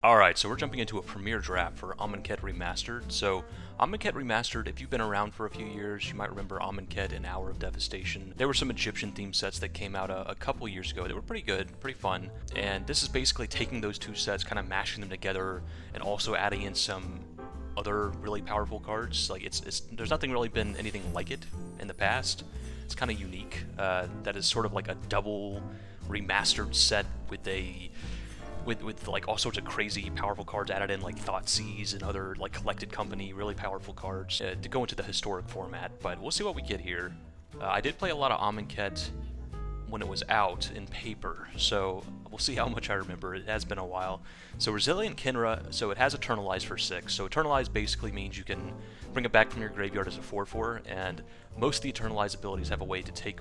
Alright, so we're jumping into a premiere draft for Amonkhet Remastered. So, Amonkhet Remastered, if you've been around for a few years, you might remember Amonkhet and Hour of Devastation. There were some Egyptian themed sets that came out a couple years ago that were pretty good, pretty fun. And this is basically taking those two sets, kind of mashing them together, and also adding in some other really powerful cards. Like, there's nothing really been anything like it in the past. It's kind of unique. That is sort of like a double remastered set with with like all sorts of crazy powerful cards added in, like Thoughtseize and other like collected company really powerful cards to go into the historic format. But we'll see what we get here. I did play a lot of Amonkhet when it was out in paper, so we'll see how much I remember. It has been a while. So Resilient Kinra, so it has Eternalize for 6. So Eternalize basically means you can bring it back from your graveyard as a 4/4, and most of the Eternalize abilities have a way to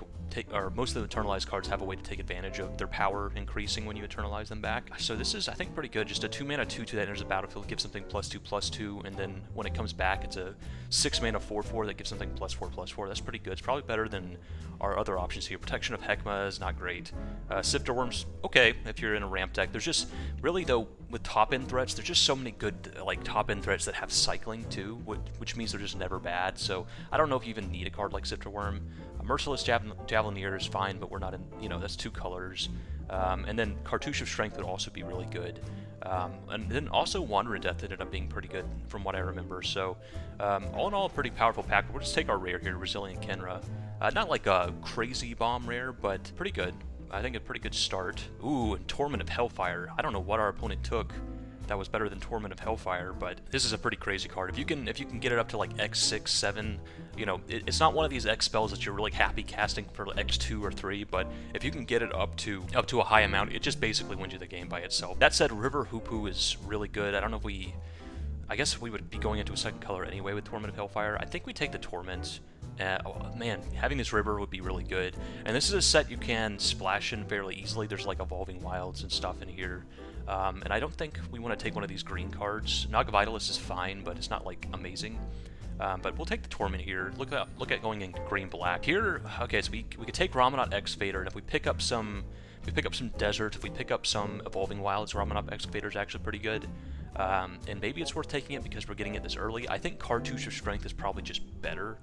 or most of the Eternalize cards have a way to take advantage of their power increasing when you Eternalize them back. So this is, I think, pretty good. Just a 2-mana 2/2 that enters the battlefield, gives something +2/+2, and then when it comes back, it's a 6-mana 4/4 that gives something +4/+4. That's pretty good. It's probably better than our other options here. Protection of Heckma is not great. Sifter Worm's okay if you're in a ramp deck. There's just, really though, with top-end threats, there's just so many good like top-end threats that have cycling too, which means they're just never bad. So I don't know if you even need a card like Sifter Worm. A Merciless Javelineer is fine, but we're not in, that's 2 colors. And then Cartouche of Strength would also be really good. And then also Wander in Death ended up being pretty good from what I remember. So all in all, a pretty powerful pack. We'll just take our rare here, Resilient Kinra. Not like a crazy bomb rare, but pretty good. I think a pretty good start. Ooh, and Torment of Hailfire. I don't know what our opponent took that was better than Torment of Hailfire, but this is a pretty crazy card. If you can get it up to like X6, 7, it's not one of these X spells that you're really happy casting for X2 or 3, but if you can get it up to a high amount, it just basically wins you the game by itself. That said, River Hoopu is really good. I don't know if I guess we would be going into a second color anyway with Torment of Hailfire. I think we take the Torment. Oh man, having this river would be really good. And this is a set you can splash in fairly easily. There's like Evolving Wilds and stuff in here. And I don't think we want to take one of these green cards. Naga Vitalist is fine, but it's not like amazing. But we'll take the Torment here. Look at going in green-black. Here, okay, so we could take Ramanot Excavator, and if we pick up some Desert, if we pick up some Evolving Wilds, Ramanot Excavator is actually pretty good. And maybe it's worth taking it because we're getting it this early. I think Cartouche of Strength is probably just better.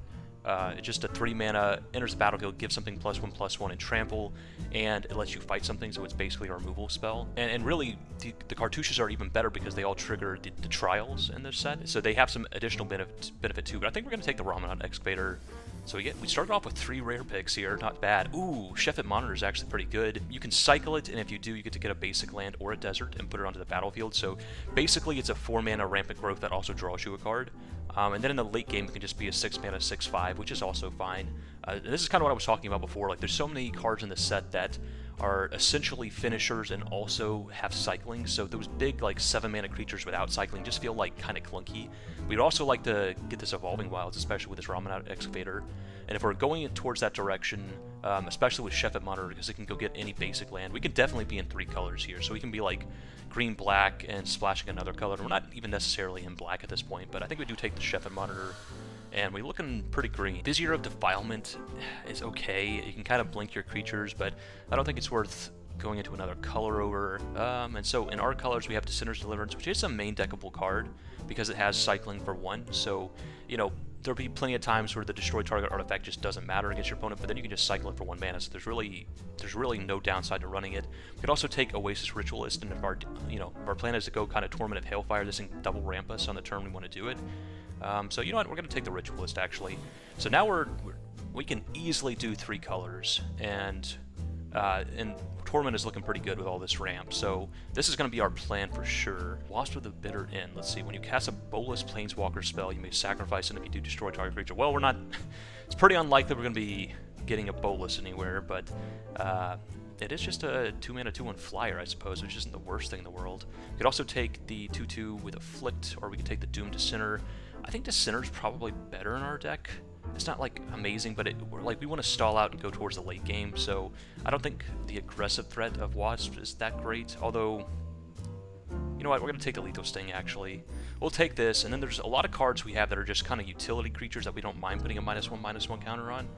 It's just a 3-mana, enters the battlefield, gives something +1/+1 and trample, and it lets you fight something, so it's basically a removal spell. And really, the cartouches are even better because they all trigger the trials in this set, so they have some additional benefit too. But I think we're going to take the Ramanot Excavator. So we started off with 3 rare picks here, not bad. Ooh, Chef Monitor is actually pretty good. You can cycle it, and if you do, you get to get a basic land or a desert and put it onto the battlefield. So basically, it's a 4-mana Rampant Growth that also draws you a card. And then in the late game, it can just be a 6-mana 6/5, which is also fine. This is kind of what I was talking about before. Like, there's so many cards in this set that are essentially finishers and also have cycling, so those big like 7-mana creatures without cycling just feel like kind of clunky. We'd also like to get this Evolving Wilds, especially with this Ramanot Excavator, and if we're going towards that direction, especially with Chef Monitor, because it can go get any basic land, we can definitely be in 3 colors here, so we can be like green-black and splashing another color. We're not even necessarily in black at this point, but I think we do take the Chef Monitor. And we're looking pretty green. Vizier of Defilement is okay. You can kind of blink your creatures, but I don't think it's worth going into another color over. And so in our colors, we have Descender's Deliverance, which is a main deckable card because it has cycling for 1. So, there'll be plenty of times where the destroy target artifact just doesn't matter against your opponent, but then you can just cycle it for 1 mana. So there's really no downside to running it. We could also take Oasis Ritualist, and if our plan is to go kind of Torment of Hailfire, this can double ramp us on the turn we want to do it. So you know what, we're going to take the Ritualist actually. So now we can easily do 3 colors, and Torment is looking pretty good with all this ramp. So this is going to be our plan for sure. Wasp of the Bitter End. Let's see. When you cast a Bolas Planeswalker spell, you may sacrifice it if you do destroy target creature. Well, we're not. It's pretty unlikely we're going to be getting a Bolas anywhere, but it is just a 2-mana 2/1 flyer, I suppose, which isn't the worst thing in the world. We could also take the 2/2 with Afflict, or we could take the Doom Dissenter. I think Dissenter's probably better in our deck. It's not like amazing, but we want to stall out and go towards the late game, so I don't think the aggressive threat of Wasp is that great, although, you know what, we're going to take the Lethal Sting actually. We'll take this, and then there's a lot of cards we have that are just kind of utility creatures that we don't mind putting a -1/-1 counter on.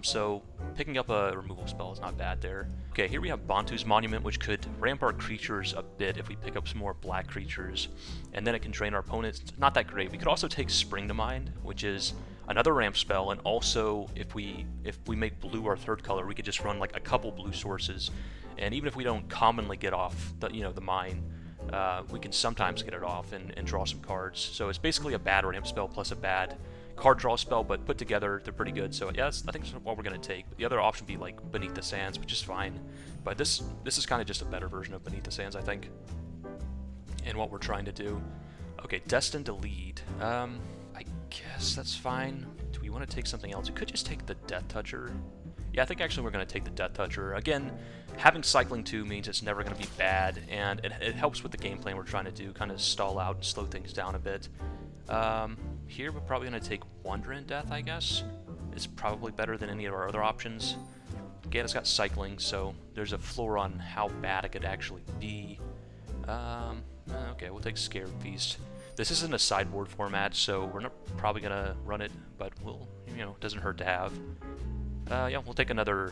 So picking up a removal spell is not bad there. Okay, here we have Bantu's Monument, which could ramp our creatures a bit if we pick up some more black creatures, and then it can drain our opponents. Not that great. We could also take Spring to Mind, which is another ramp spell, and also if we make blue our third color, we could just run like a couple blue sources, and even if we don't commonly get off the the mine, we can sometimes get it off and draw some cards. So it's basically a bad ramp spell plus a bad card draw spell, but put together they're pretty good. So yeah, I think that's what we're gonna take. The other option would be like Beneath the Sands, which is fine, but this is kind of just a better version of Beneath the Sands, I think, and what we're trying to do. Okay, Destined to Lead. I guess that's fine. Do we want to take something else? We could just take the Death Toucher. Yeah, I think actually we're going to take the Death Toucher. Again, having Cycling 2 means it's never going to be bad, and it helps with the game plan we're trying to do, kind of stall out and slow things down a bit. Here we're probably going to take Wonder in Death, I guess. It's probably better than any of our other options. Again, it's got Cycling, so there's a floor on how bad it could actually be. Okay, we'll take Scared Feast. This isn't a sideboard format, so we're not probably going to run it, but we'll, it doesn't hurt to have. Yeah, we'll take another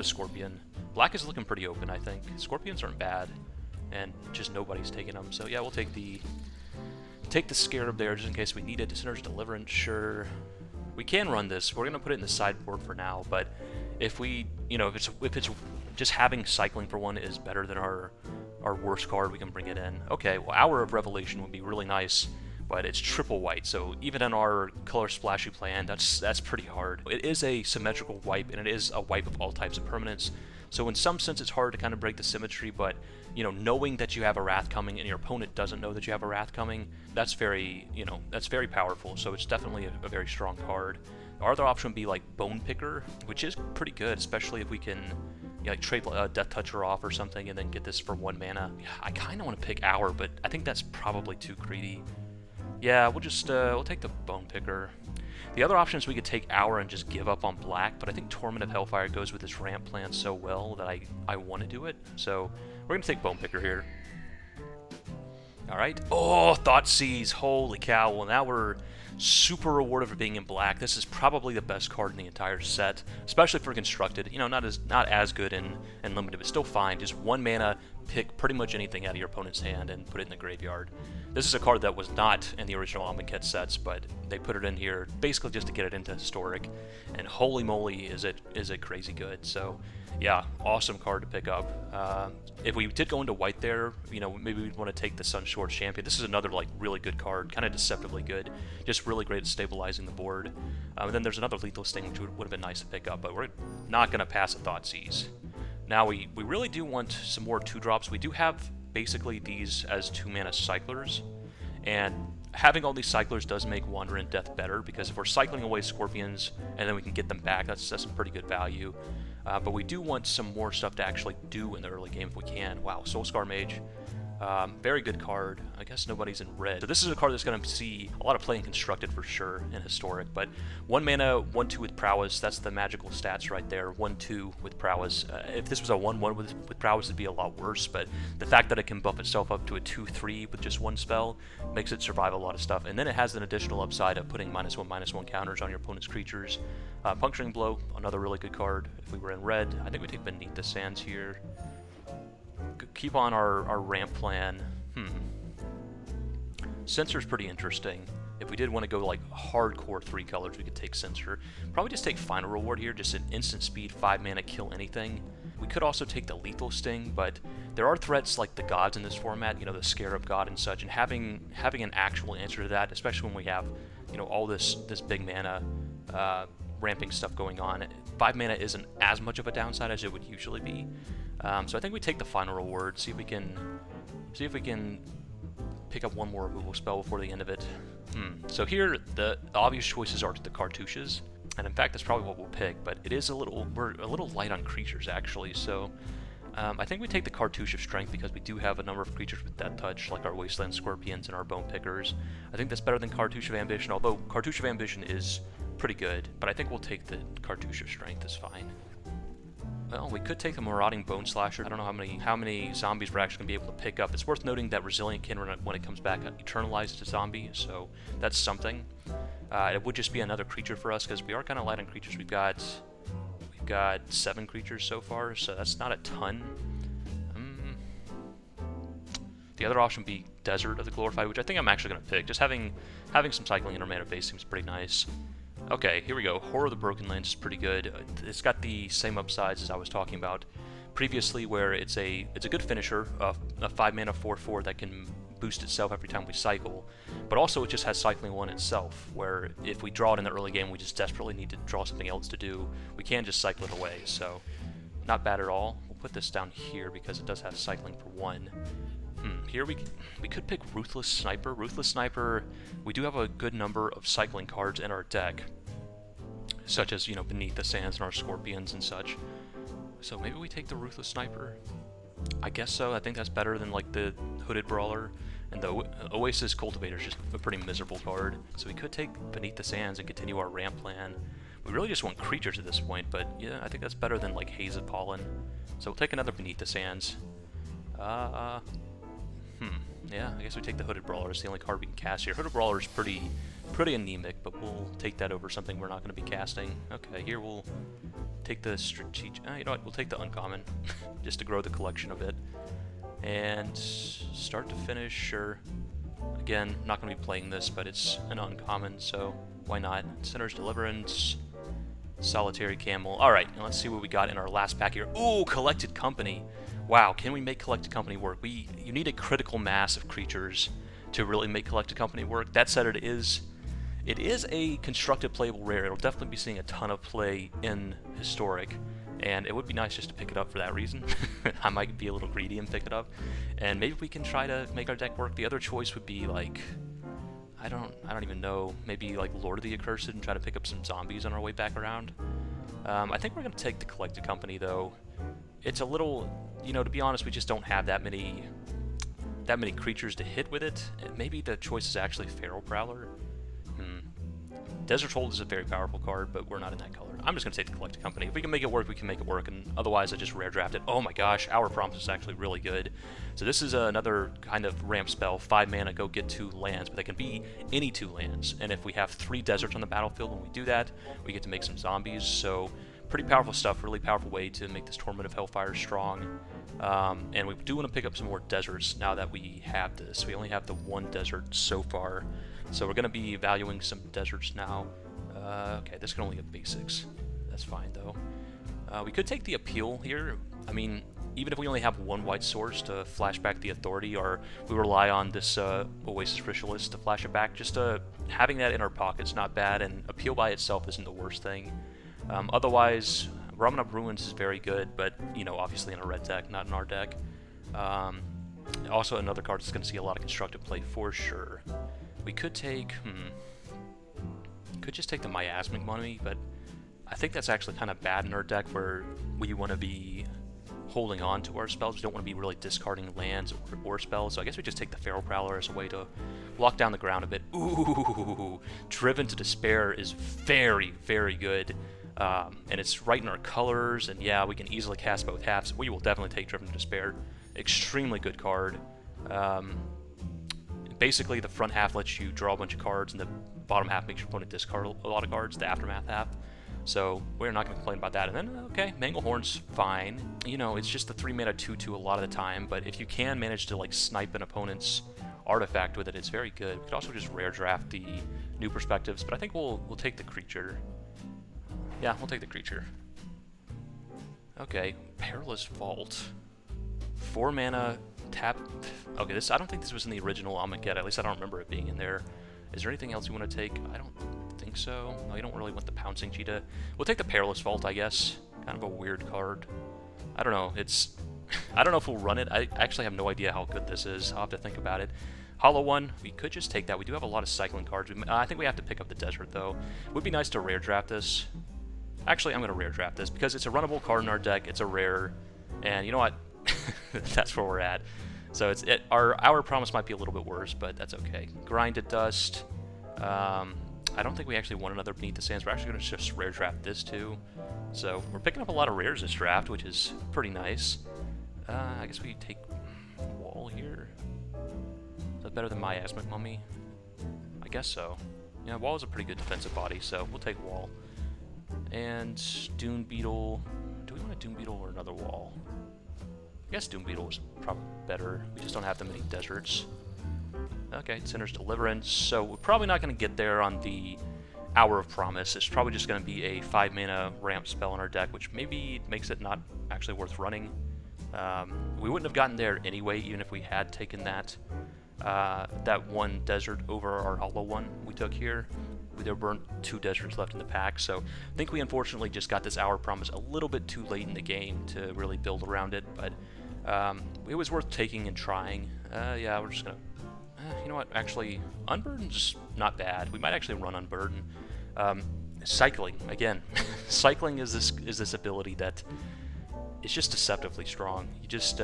Scorpion. Black is looking pretty open, I think. Scorpions aren't bad, and just nobody's taking them. So yeah, we'll take the Scarab there just in case we need it. Sinner's Deliverance, sure. We can run this. We're gonna put it in the sideboard for now, but if we, if it's just having Cycling for one is better than our worst card, we can bring it in. Okay, well, Hour of Revelation would be really nice, but it's triple white, so even in our color splashy plan, that's pretty hard. It is a symmetrical wipe, and it is a wipe of all types of permanents, so in some sense it's hard to kind of break the symmetry, but knowing that you have a Wrath coming and your opponent doesn't know that you have a Wrath coming, that's very powerful, so it's definitely a very strong card. Our other option would be like Bone Picker, which is pretty good, especially if we can like trade Death Toucher off or something and then get this for 1 mana. Yeah, I kind of want to pick Hour, but I think that's probably too greedy. Yeah, we'll just we'll take the Bone Picker. The other option is we could take Hour and just give up on black, but I think Torment of Hailfire goes with this ramp plan so well that I want to do it. So we're gonna take Bone Picker here. All right. Oh, Thoughtseize! Holy cow! Well, now we're super rewarded for being in black. This is probably the best card in the entire set, especially for constructed. Not as good in limited, but still fine. Just 1 mana, pick pretty much anything out of your opponent's hand and put it in the graveyard. This is a card that was not in the original Amonkhet sets, but they put it in here basically just to get it into historic. And holy moly, is it crazy good. So yeah, awesome card to pick up. If we did go into white there, maybe we'd want to take the Sunshort Champion. This is another like really good card, kind of deceptively good, just really great at stabilizing the board. And then there's another Lethal Sting, which would have been nice to pick up, but we're not going to pass a Thoughtseize. Now we really do want some more 2-drops. We do have basically these as 2-mana cyclers, and having all these cyclers does make Wander in Death better, because if we're cycling away Scorpions and then we can get them back, that's some pretty good value. But we do want some more stuff to actually do in the early game if we can. Wow, Soulscar Mage. Very good card. I guess nobody's in red. So this is a card that's going to see a lot of play in Constructed for sure in Historic. But 1 mana, 1/2 with Prowess. That's the magical stats right there. 1/2 with Prowess. If this was a 1/1 with Prowess, it'd be a lot worse. But the fact that it can buff itself up to a 2/3 with just 1 spell makes it survive a lot of stuff. And then it has an additional upside of putting -1/-1 counters on your opponent's creatures. Puncturing Blow, another really good card. If we were in red, I think we take Beneath the Sands here. Keep on our ramp plan. Censor's pretty interesting. If we did want to go like hardcore 3 colors, we could take Censor. Probably just take Final Reward here, just an instant speed, 5 mana, kill anything. We could also take the Lethal Sting, but there are threats like the gods in this format, the Scarab God and such, and having an actual answer to that, especially when we have, all this big mana ramping stuff going on. 5 mana isn't as much of a downside as it would usually be. So I think we take the Final Reward, see if we can pick up 1 more removal spell before the end of it. So here, the obvious choices are the Cartouches, and in fact that's probably what we'll pick, but we're a little light on creatures actually, so I think we take the Cartouche of Strength because we do have a number of creatures with Death Touch, like our Wasteland Scorpions and our Bone Pickers. I think that's better than Cartouche of Ambition, although Cartouche of Ambition is pretty good, but I think we'll take the Cartouche of Strength, it's fine. Well, we could take the Marauding Bone Slasher. I don't know how many zombies we're actually going to be able to pick up. It's worth noting that Resilient can, when it comes back, eternalize to zombie, so that's something. It would just be another creature for us, because we are kind of light on creatures. We've got we've got 7 creatures so far, so that's not a ton. The other option would be Desert of the Glorified, which I think I'm actually going to pick. Just having some cycling in our mana base seems pretty nice. Okay, here we go. Horror of the Broken Lands is pretty good. It's got the same upsides as I was talking about previously, where it's a good finisher, a 5-mana 4/4 that can boost itself every time we cycle, but also it just has cycling 1 itself, where if we draw it in the early game, we just desperately need to draw something else to do. We can just cycle it away, so not bad at all. We'll put this down here because it does have cycling for 1. Here we could pick Ruthless Sniper. Ruthless Sniper, we do have a good number of cycling cards in our deck, such as, you know, Beneath the Sands and our Scorpions and such. So maybe we take the Ruthless Sniper. I guess so. I think that's better than like the Hooded Brawler, and the Oasis Cultivator is just a pretty miserable card. So we could take Beneath the Sands and continue our ramp plan. We really just want creatures at this point, but yeah, I think that's better than like Hazed Pollen. So we'll take another Beneath the Sands. Yeah, I guess we take the Hooded Brawler. It's the only card we can cast here. Hooded Brawler is pretty anemic, but we'll take that over something we're not going to be casting. Okay, here we'll take the strategic. You know what? We'll take the uncommon, just to grow the collection a bit. And start to finish, sure. Again, not going to be playing this, but it's an uncommon, so why not? Sinner's Deliverance, Solitary Camel. All right, now let's see what we got in our last pack here. Ooh, Collected Company. Wow, can we make Collected Company work? You need a critical mass of creatures to really make Collected Company work. That said, it is a constructed playable rare. It'll definitely be seeing a ton of play in Historic, and it would be nice just to pick it up for that reason. I might be a little greedy and pick it up, and maybe we can try to make our deck work. The other choice would be like, I don't even know, maybe like Lord of the Accursed and try to pick up some zombies on our way back around. I think we're going to take the Collected Company though. It's a little, you know, to be honest, we just don't have that many creatures to hit with it. Maybe the choice is actually Feral Prowler. Desert Hold is a very powerful card, but we're not in that color. I'm just going to take the Collected Company. If we can make it work, we can make it work, and otherwise I just rare draft it. Oh my gosh, Hour Promise is actually really good. So this is another kind of ramp spell, 5 mana, go get 2 lands, but they can be any 2 lands. And if we have 3 deserts on the battlefield when we do that, we get to make some zombies. So pretty powerful stuff, really powerful way to make this Torment of Hailfire strong. And we do want to pick up some more deserts now that we have this. We only have the 1 desert so far, so we're going to be valuing some deserts now. Okay, this can only get basics. That's fine though. We could take the Appeal here. I mean, even if we only have 1 white source to flash back the Authority, or we rely on this Oasis Ritualist to flash it back, just having that in our pocket's not bad, and Appeal by itself isn't the worst thing. Otherwise, Ramen Ruins is very good, but, you know, obviously in a red deck, not in our deck. Also another card that's going to see a lot of constructive play for sure. We could take, could just take the Miasmic Mummy, but I think that's actually kind of bad in our deck, where we want to be holding on to our spells. We don't want to be really discarding lands or spells, so I guess we just take the Feral Prowler as a way to lock down the ground a bit. Ooh, Driven to Despair is very, very good. And it's right in our colors, and yeah, we can easily cast both halves. We will definitely take Driven to Despair. Extremely good card. Basically, the front half lets you draw a bunch of cards, and the bottom half makes your opponent discard a lot of cards, the Aftermath half. So we're not going to complain about that. And then, okay, Manglehorn's fine. You know, it's just the 3-mana 2/2 a lot of the time, but if you can manage to, like, snipe an opponent's artifact with it, it's very good. We could also just rare draft the New Perspectives, but I think we'll take the creature. Yeah, we'll take the creature. Okay, Perilous Vault. 4 mana, tap. Okay, I don't think this was in the original Amonkhet. At least I don't remember it being in there. Is there anything else you want to take? I don't think so. No, you don't really want the Pouncing Cheetah. We'll take the Perilous Vault, I guess. Kind of a weird card. I don't know. I don't know if we'll run it. I actually have no idea how good this is. I'll have to think about it. Hollow One, we could just take that. We do have a lot of cycling cards. I think we have to pick up the Desert, though. It would be nice to rare draft this. Actually, I'm going to rare draft this because it's a runnable card in our deck. It's a rare, and you know what? That's where we're at. So our promise might be a little bit worse, but that's okay. Grind to Dust. I don't think we actually want another Beneath the Sands. We're actually going to just rare draft this too. So we're picking up a lot of rares this draft, which is pretty nice. I guess we take Wall here. Is that better than Miasmic Mummy? I guess so. Yeah, Wall is a pretty good defensive body, so we'll take Wall. And Dune Beetle. Do we want a Dune Beetle or another wall? I guess Dune Beetle is probably better. We just don't have that many deserts. Okay, Sinner's Deliverance. So we're probably not going to get there on the Hour of Promise. It's probably just going to be a 5-mana ramp spell in our deck, which maybe makes it not actually worth running. We wouldn't have gotten there anyway, even if we had taken that that one desert over our hollow one we took here. There weren't 2 deserts left in the pack, so I think we unfortunately just got this Hour of Promise a little bit too late in the game to really build around it, but it was worth taking and trying. Yeah, we're just gonna... you know what, actually, Unburden's not bad. We might actually run Unburden. Cycling, again. Cycling is this ability that is just deceptively strong. You just,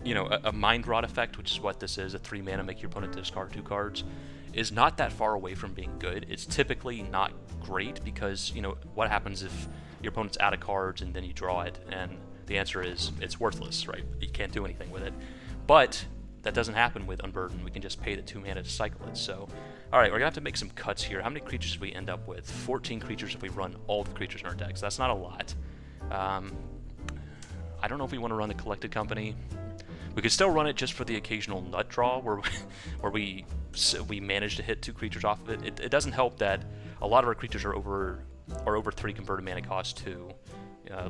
you know, a Mind Rot effect, which is what this is, a 3-mana make your opponent discard 2 cards, is not that far away from being good. It's typically not great because, you know, what happens if your opponent's out of cards and then you draw it? And the answer is it's worthless, right? You can't do anything with it. But that doesn't happen with Unburden. We can just pay the 2 mana to cycle it. So, alright, we're going to have to make some cuts here. How many creatures do we end up with? 14 creatures if we run all the creatures in our decks. That's not a lot. I don't know if we want to run the Collected Company. We could still run it just for the occasional nut draw where we manage to hit 2 creatures off of it. It doesn't help that a lot of our creatures are over 3 converted mana cost too.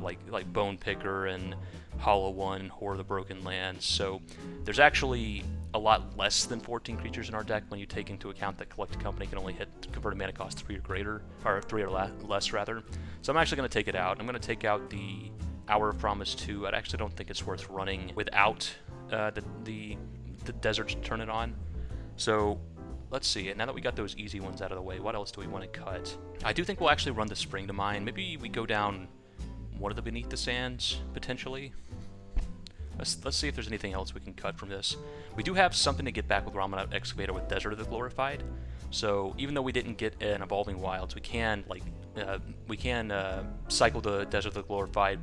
Like Bone Picker and Hollow One, Whore of the Broken Lands. So there's actually a lot less than 14 creatures in our deck when you take into account that Collected Company can only hit converted mana cost 3 or greater, or 3 or less rather. So I'm actually going to take it out. I'm going to take out the Hour of Promise too. I actually don't think it's worth running without the deserts to turn it on. So let's see. And now that we got those easy ones out of the way, what else do we want to cut? I do think we'll actually run the Spring to Mine. Maybe we go down one of the Beneath the Sands, potentially. Let's see if there's anything else we can cut from this. We do have something to get back with Ramanat Excavator with Desert of the Glorified. So even though we didn't get an Evolving Wilds, we can cycle the Desert of the Glorified,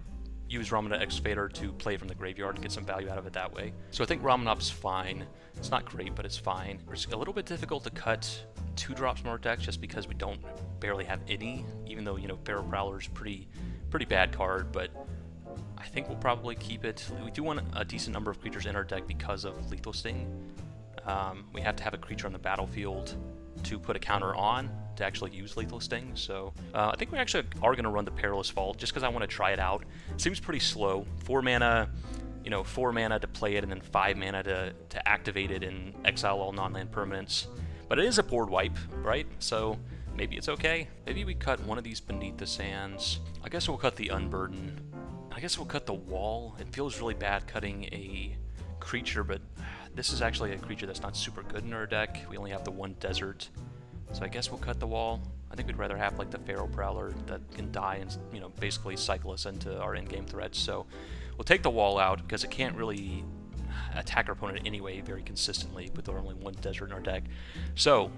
use Ramanat Excavator to play from the graveyard and get some value out of it that way. So I think Ramanat's fine. It's not great, but it's fine. It's a little bit difficult to cut 2 drops from our decks just because we don't barely have any, even though, you know, Feral Prowler's pretty bad card, but I think we'll probably keep it. We do want a decent number of creatures in our deck because of Lethal Sting. We have to have a creature on the battlefield to put a counter on to actually use Lethal Sting, so I think we actually are going to run the Perilous Vault just because I want to try it out. It seems pretty slow. 4 mana, you know, 4 mana to play it and then 5 mana to activate it and exile all non-land permanents. But it is a board wipe, right? So maybe it's okay. Maybe we cut one of these Beneath the Sands. I guess we'll cut the Unburden. I guess we'll cut the Wall. It feels really bad cutting a creature, but this is actually a creature that's not super good in our deck. We only have the 1 desert. So I guess we'll cut the Wall. I think we'd rather have like the Feral Prowler that can die and, you know, basically cycle us into our in-game threats. So we'll take the Wall out because it can't really attack our opponent anyway very consistently with only 1 desert in our deck. So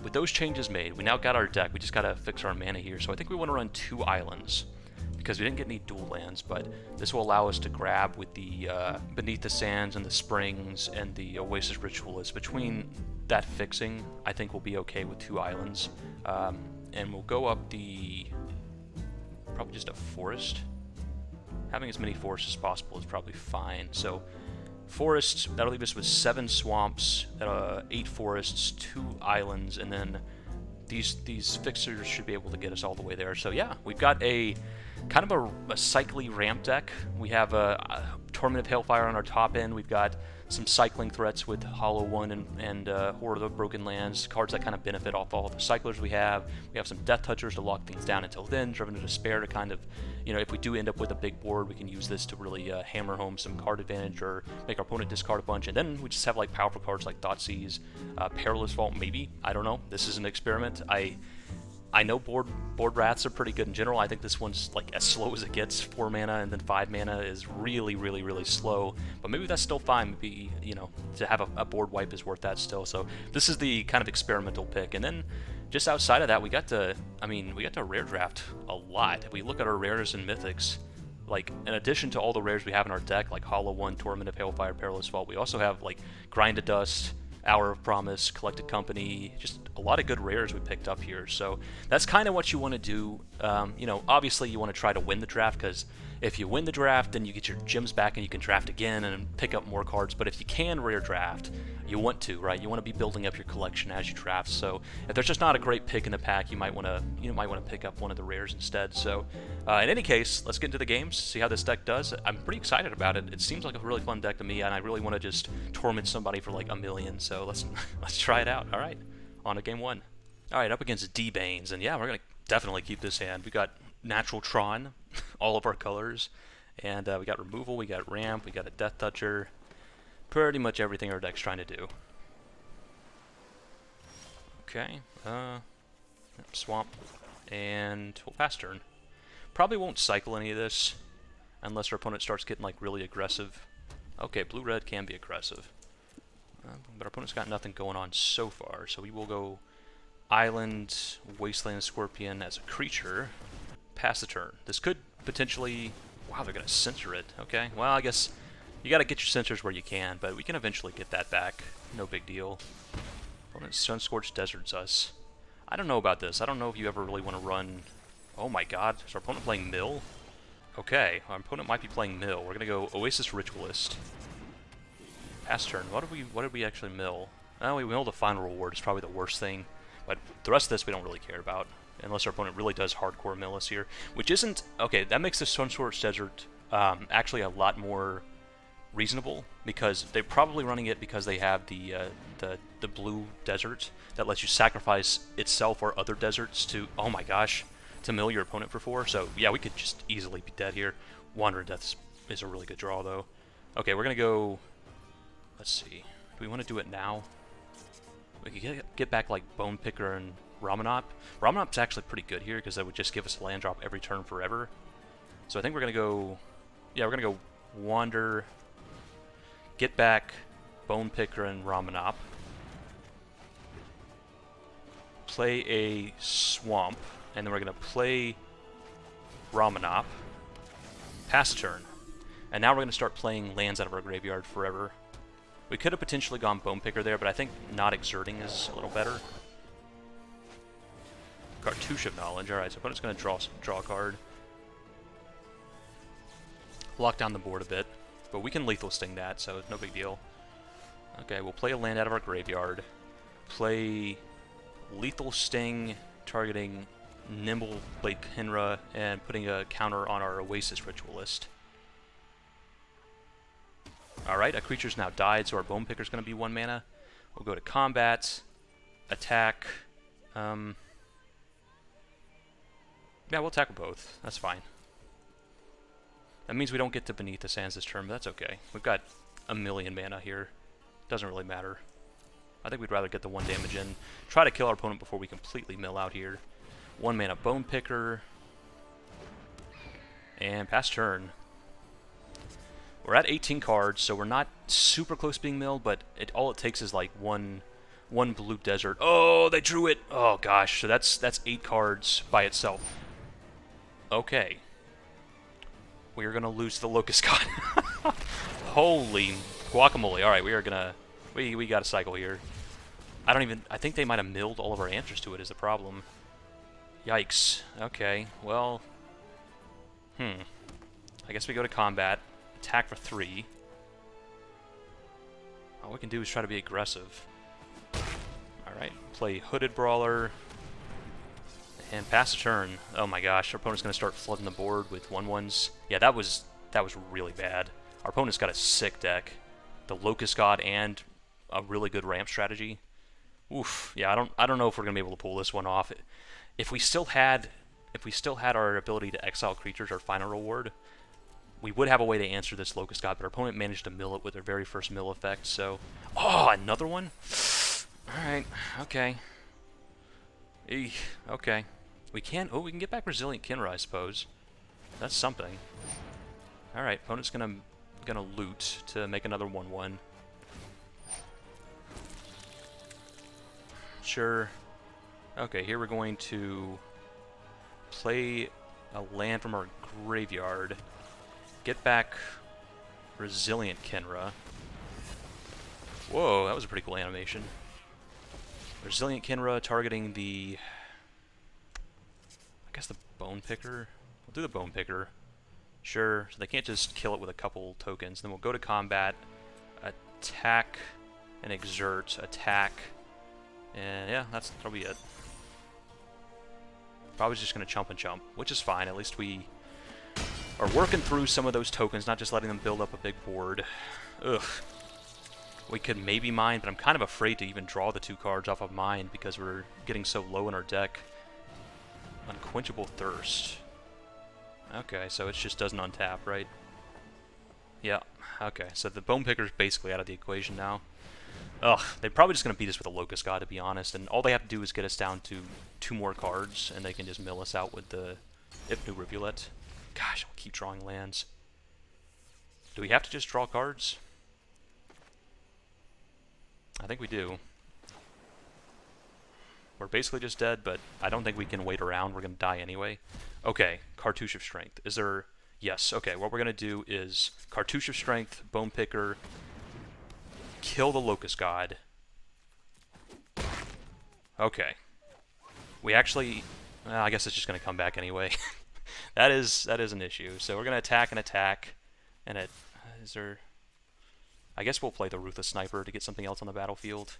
with those changes made, we now got our deck. We just got to fix our mana here. So I think we want to run 2 islands because we didn't get any dual lands, but this will allow us to grab with the Beneath the Sands and the Springs and the Oasis Ritualist. Between that fixing, I think we'll be okay with 2 islands. And we'll go up probably just a forest. Having as many forests as possible is probably fine. So forests, that'll leave us with 7 swamps, 8 forests, 2 islands, and then these fixers should be able to get us all the way there. So yeah, we've got a kind of a cycly ramp deck. We have a Torment of Hailfire on our top end. We've got some cycling threats with Hollow One and Whore of the Broken Lands, cards that kind of benefit off all of the cyclers we have. We have some Death Touchers to lock things down until then, Driven to Despair to kind of, you know, if we do end up with a big board, we can use this to really hammer home some card advantage or make our opponent discard a bunch. And then we just have like powerful cards like Thoughtseize, Perilous Vault maybe. I don't know. This is an experiment. I know board wraths are pretty good in general. I think this one's like as slow as it gets. 4 mana and then 5 mana is really, really, really slow. But maybe that's still fine. Maybe, you know, to have a board wipe is worth that still. So this is the kind of experimental pick. And then just outside of that, we got to rare draft a lot. If we look at our rares and mythics, like in addition to all the rares we have in our deck, like Hollow One, Torment of Hailfire, Perilous Vault, we also have like Grind to Dust, Hour of Promise, Collected Company, just a lot of good rares we picked up here. So that's kind of what you want to do. You know, obviously you want to try to win the draft, because if you win the draft, then you get your gems back and you can draft again and pick up more cards. But if you can rare draft, you want to, right? You want to be building up your collection as you draft. So if there's just not a great pick in the pack, you might want to pick up one of the rares instead. So in any case, let's get into the games, see how this deck does. I'm pretty excited about it. It seems like a really fun deck to me, and I really want to just torment somebody for like 1,000,000. So let's try it out. All right, on to game one. All right, up against D-Banes, and yeah, we're gonna definitely keep this hand. We got Natural Tron, all of our colors, and we got removal, we got ramp, we got a Death Toucher, pretty much everything our deck's trying to do. Okay, swamp, and we'll pass turn. Probably won't cycle any of this unless our opponent starts getting like really aggressive. Okay, blue-red can be aggressive, but our opponent's got nothing going on so far, so we will go Island, Wasteland Scorpion as a creature. Pass the turn. This could potentially... Wow, they're going to censor it. Okay, well, I guess you got to get your censors where you can, but we can eventually get that back. No big deal. Opponent Sunscorched Deserts us. I don't know about this. I don't know if you ever really want to run... Oh my god, is our opponent playing Mill? Okay, our opponent might be playing Mill. We're going to go Oasis Ritualist. Pass turn. What did we actually mill? Oh, we milled the Final Reward. It's probably the worst thing. But the rest of this we don't really care about, unless our opponent really does hardcore mill us here, which isn't... Okay, that makes the Sunscorched Desert actually a lot more reasonable, because they're probably running it because they have the blue desert that lets you sacrifice itself or other deserts to... Oh my gosh, to mill your opponent for 4. So yeah, we could just easily be dead here. Wanderer Death is a really good draw, though. Okay, we're going to go... Let's see. Do we want to do it now? We could get back like Bone Picker and Ramanop. Ramanop's actually pretty good here because that would just give us a land drop every turn forever. So I think we're going to go... Yeah, we're going to go Wander, get back Bone Picker and Ramanop, play a Swamp, and then we're going to play Ramanop, pass a turn. And now we're going to start playing lands out of our graveyard forever. We could have potentially gone Bone Picker there, but I think not exerting is a little better. Cartouche of Knowledge. Alright, so opponent's going to draw a card. Lock down the board a bit, but we can Lethal Sting that, so it's no big deal. Okay, we'll play a land out of our graveyard. Play Lethal Sting, targeting Nimble Blade Kinra, and putting a counter on our Oasis Ritualist. Alright, a creature's now died, so our Bone Picker's going to be 1 mana. We'll go to combat, attack. Yeah, we'll attack with both. That's fine. That means we don't get to Beneath the Sands this turn, but that's okay. We've got 1,000,000 mana here. Doesn't really matter. I think we'd rather get the 1 damage in. Try to kill our opponent before we completely mill out here. 1 mana Bone Picker. And pass turn. We're at 18 cards, so we're not super close to being milled, but all it takes is like one blue desert. Oh, they drew it! Oh gosh, so that's 8 cards by itself. Okay. We are gonna lose the Locust God. Holy guacamole. Alright, we are gonna... We got a cycle here. I think they might have milled all of our answers to it is the problem. Yikes. Okay, well... I guess we go to combat. Attack for 3. All we can do is try to be aggressive. Alright, play Hooded Brawler. And pass a turn. Oh my gosh, our opponent's going to start flooding the board with 1/1s. Yeah, that was really bad. Our opponent's got a sick deck. The Locust God and a really good ramp strategy. Oof. Yeah, I don't know if we're going to be able to pull this one off. If we still had our ability to exile creatures, our final reward, we would have a way to answer this Locust God, but our opponent managed to mill it with their very first mill effect, so... Oh, another one? Alright, okay. Eek, okay. We can get back Resilient Kinra, I suppose. That's something. Alright, opponent's gonna loot to make another 1/1. Sure. Okay, here we're going to play a land from our graveyard. Get back Resilient Kinra. Whoa, that was a pretty cool animation. Resilient Kinra targeting the... I guess the Bone Picker? We'll do the Bone Picker. Sure, so they can't just kill it with a couple tokens. Then we'll go to combat, attack, and exert, attack, and yeah, that'll be it. Probably just going to chump and chump, which is fine. At least we are working through some of those tokens, not just letting them build up a big board. Ugh. We could maybe mine, but I'm kind of afraid to even draw the 2 cards off of mine because we're getting so low in our deck. Unquenchable Thirst. Okay, so it just doesn't untap, right? Yeah, okay, so the Bone Picker's basically out of the equation now. Ugh, they're probably just going to beat us with a Locust God, to be honest, and all they have to do is get us down to 2 more cards, and they can just mill us out with the Hypno Rivulet. Gosh, I'll keep drawing lands. Do we have to just draw cards? I think we do. We're basically just dead, but I don't think we can wait around. We're going to die anyway. Okay, Cartouche of Strength. Is there... Yes, okay, what we're going to do is Cartouche of Strength, Bone Picker, kill the Locust God. Okay. We actually... I guess it's just going to come back anyway. that is an issue. So we're going to attack and attack. And it... Is there... I guess we'll play the Ruthless Sniper to get something else on the battlefield.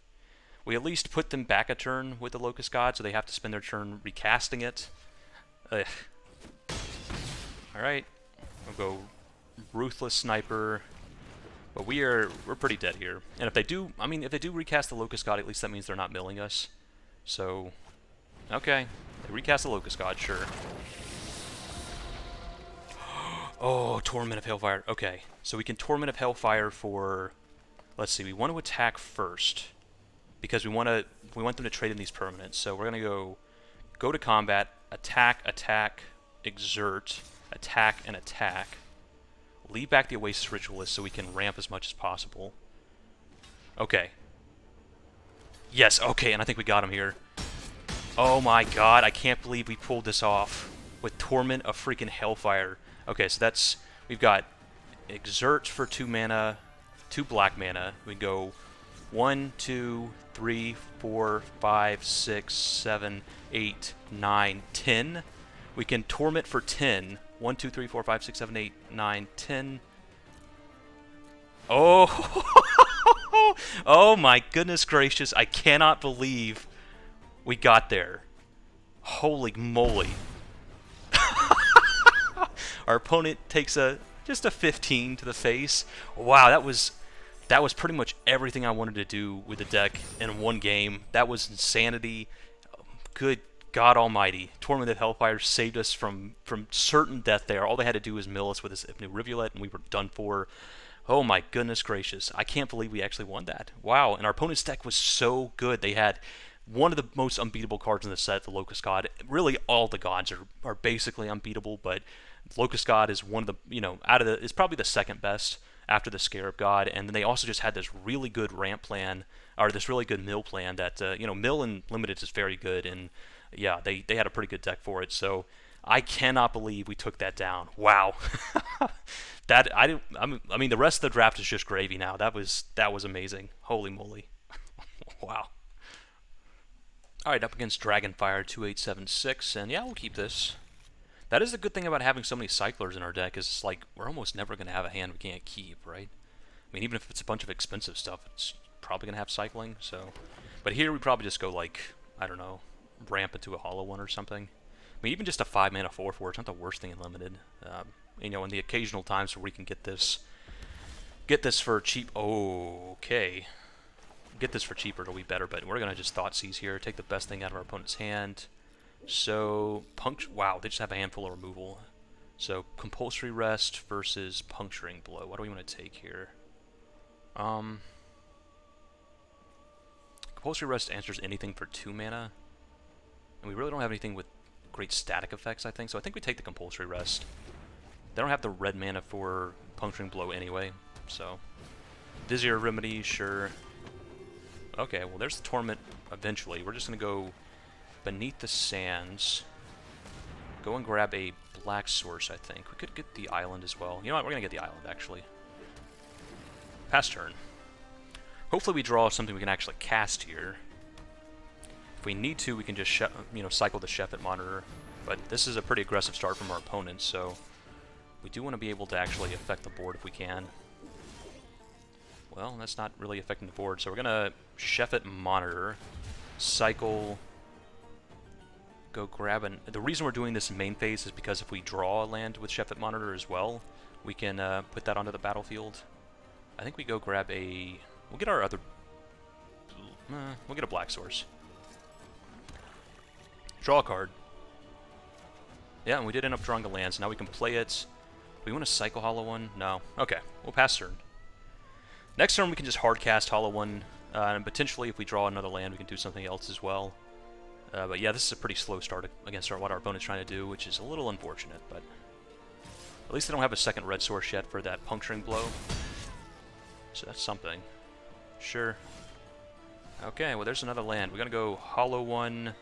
We at least put them back a turn with the Locust God, so they have to spend their turn recasting it. Ugh. Alright. We'll go Ruthless Sniper. But we're pretty dead here. And if they do, I mean, if they do recast the Locust God, at least that means they're not milling us. So, okay. They recast the Locust God, sure. Oh, Torment of Hailfire. Okay, so we can Torment of Hailfire for... Let's see, we want to attack first. Because we want them to trade in these permanents. So we're going to go to combat, attack, attack, exert, attack, and attack. Leave back the Oasis Ritualist so we can ramp as much as possible. Okay. Yes, okay, and I think we got him here. Oh my god, I can't believe we pulled this off with Torment of freaking Hailfire. Okay, so that's... We've got exert for 2 mana, 2 black mana. We go 1, 2, 3, 4, 5, 6, 7, 8, 9, 10. We can Torment for 10. 1, 2, 3, 4, 5, 6, 7, 8, 9, 10. Oh! Oh my goodness gracious. I cannot believe we got there. Holy moly. Our opponent takes just a 15 to the face. Wow, that was pretty much everything I wanted to do with the deck in one game. That was insanity. Good God Almighty. Torment of Hailfire saved us from certain death there. All they had to do was mill us with this Hypno Rivulet, and we were done for. Oh my goodness gracious. I can't believe we actually won that. Wow, and our opponent's deck was so good. They had one of the most unbeatable cards in the set, the Locust God. Really, all the gods are basically unbeatable, but Locust God is one of the, is probably the second best after the Scarab God, and then they also just had this really good ramp plan, or this really good mill plan that, mill and limited is very good, and yeah, they had a pretty good deck for it, so I cannot believe we took that down. Wow. I mean, the rest of the draft is just gravy now. That was amazing. Holy moly. Wow. Alright, up against Dragonfire 2876, and yeah, we'll keep this. That is the good thing about having so many cyclers in our deck, is it's like, we're almost never going to have a hand we can't keep, right? I mean, even if it's a bunch of expensive stuff, it's probably going to have cycling, so... But here we probably just go, like, I don't know, ramp into a hollow one or something. I mean, even just a 5-mana 4/4, it's not the worst thing in Limited. In the occasional times where we can get this for cheap... Oh, okay. Get this for cheaper, it'll be better, but we're going to just Thoughtseize here, take the best thing out of our opponent's hand. So, wow, they just have a handful of removal. So, Compulsory Rest versus Puncturing Blow. What do we want to take here? Compulsory Rest answers anything for 2 mana. And we really don't have anything with great static effects, I think. So I think we take the Compulsory Rest. They don't have the red mana for Puncturing Blow anyway. So, Vizier Remedy, sure. Okay, well there's the Torment eventually. We're just going to go Beneath the Sands. Go and grab a Black Source, I think. We could get the Island as well. You know what? We're going to get the Island, actually. Pass turn. Hopefully we draw something we can actually cast here. If we need to, we can just cycle the Shephet Monitor. But this is a pretty aggressive start from our opponents, so we do want to be able to actually affect the board if we can. Well, that's not really affecting the board, so we're going to Shephet Monitor, cycle, go grab an... The reason we're doing this in main phase is because if we draw a land with Shephet Monitor as well, we can put that onto the battlefield. I think we go grab a... We'll get our other... we'll get a black source. Draw a card. Yeah, and we did end up drawing a land, so now we can play it. Do we want to cycle Hollow One? No. Okay, we'll pass turn. Next turn we can just hardcast Hollow One, and potentially if we draw another land we can do something else as well. But yeah, this is a pretty slow start against what our opponent's trying to do, which is a little unfortunate, but at least they don't have a second red source yet for that puncturing blow. So that's something. Sure. Okay, well there's another land. We're gonna go Hollow One.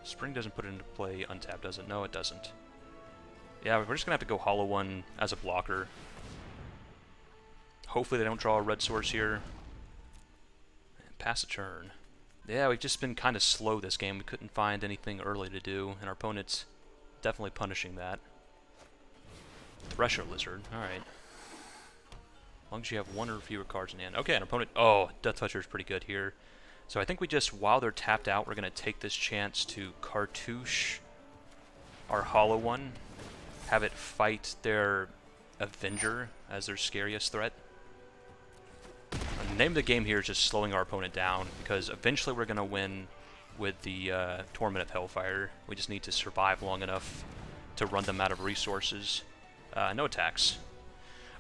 Spring doesn't put it into play untapped, does it? No, it doesn't. Yeah, we're just gonna have to go Hollow One as a blocker. Hopefully they don't draw a red source here. And pass a turn. Yeah, we've just been kind of slow this game. We couldn't find anything early to do, and our opponent's definitely punishing that. Thresher Lizard, alright. As long as you have one or fewer cards in hand. Okay, an opponent... Oh, Death Toucher's pretty good here. So I think we just, while they're tapped out, we're going to take this chance to cartouche our Hollow One, have it fight their Avenger as their scariest threat. And the name of the game here is just slowing our opponent down, because eventually we're going to win with the Torment of Hailfire. We just need to survive long enough to run them out of resources. No attacks.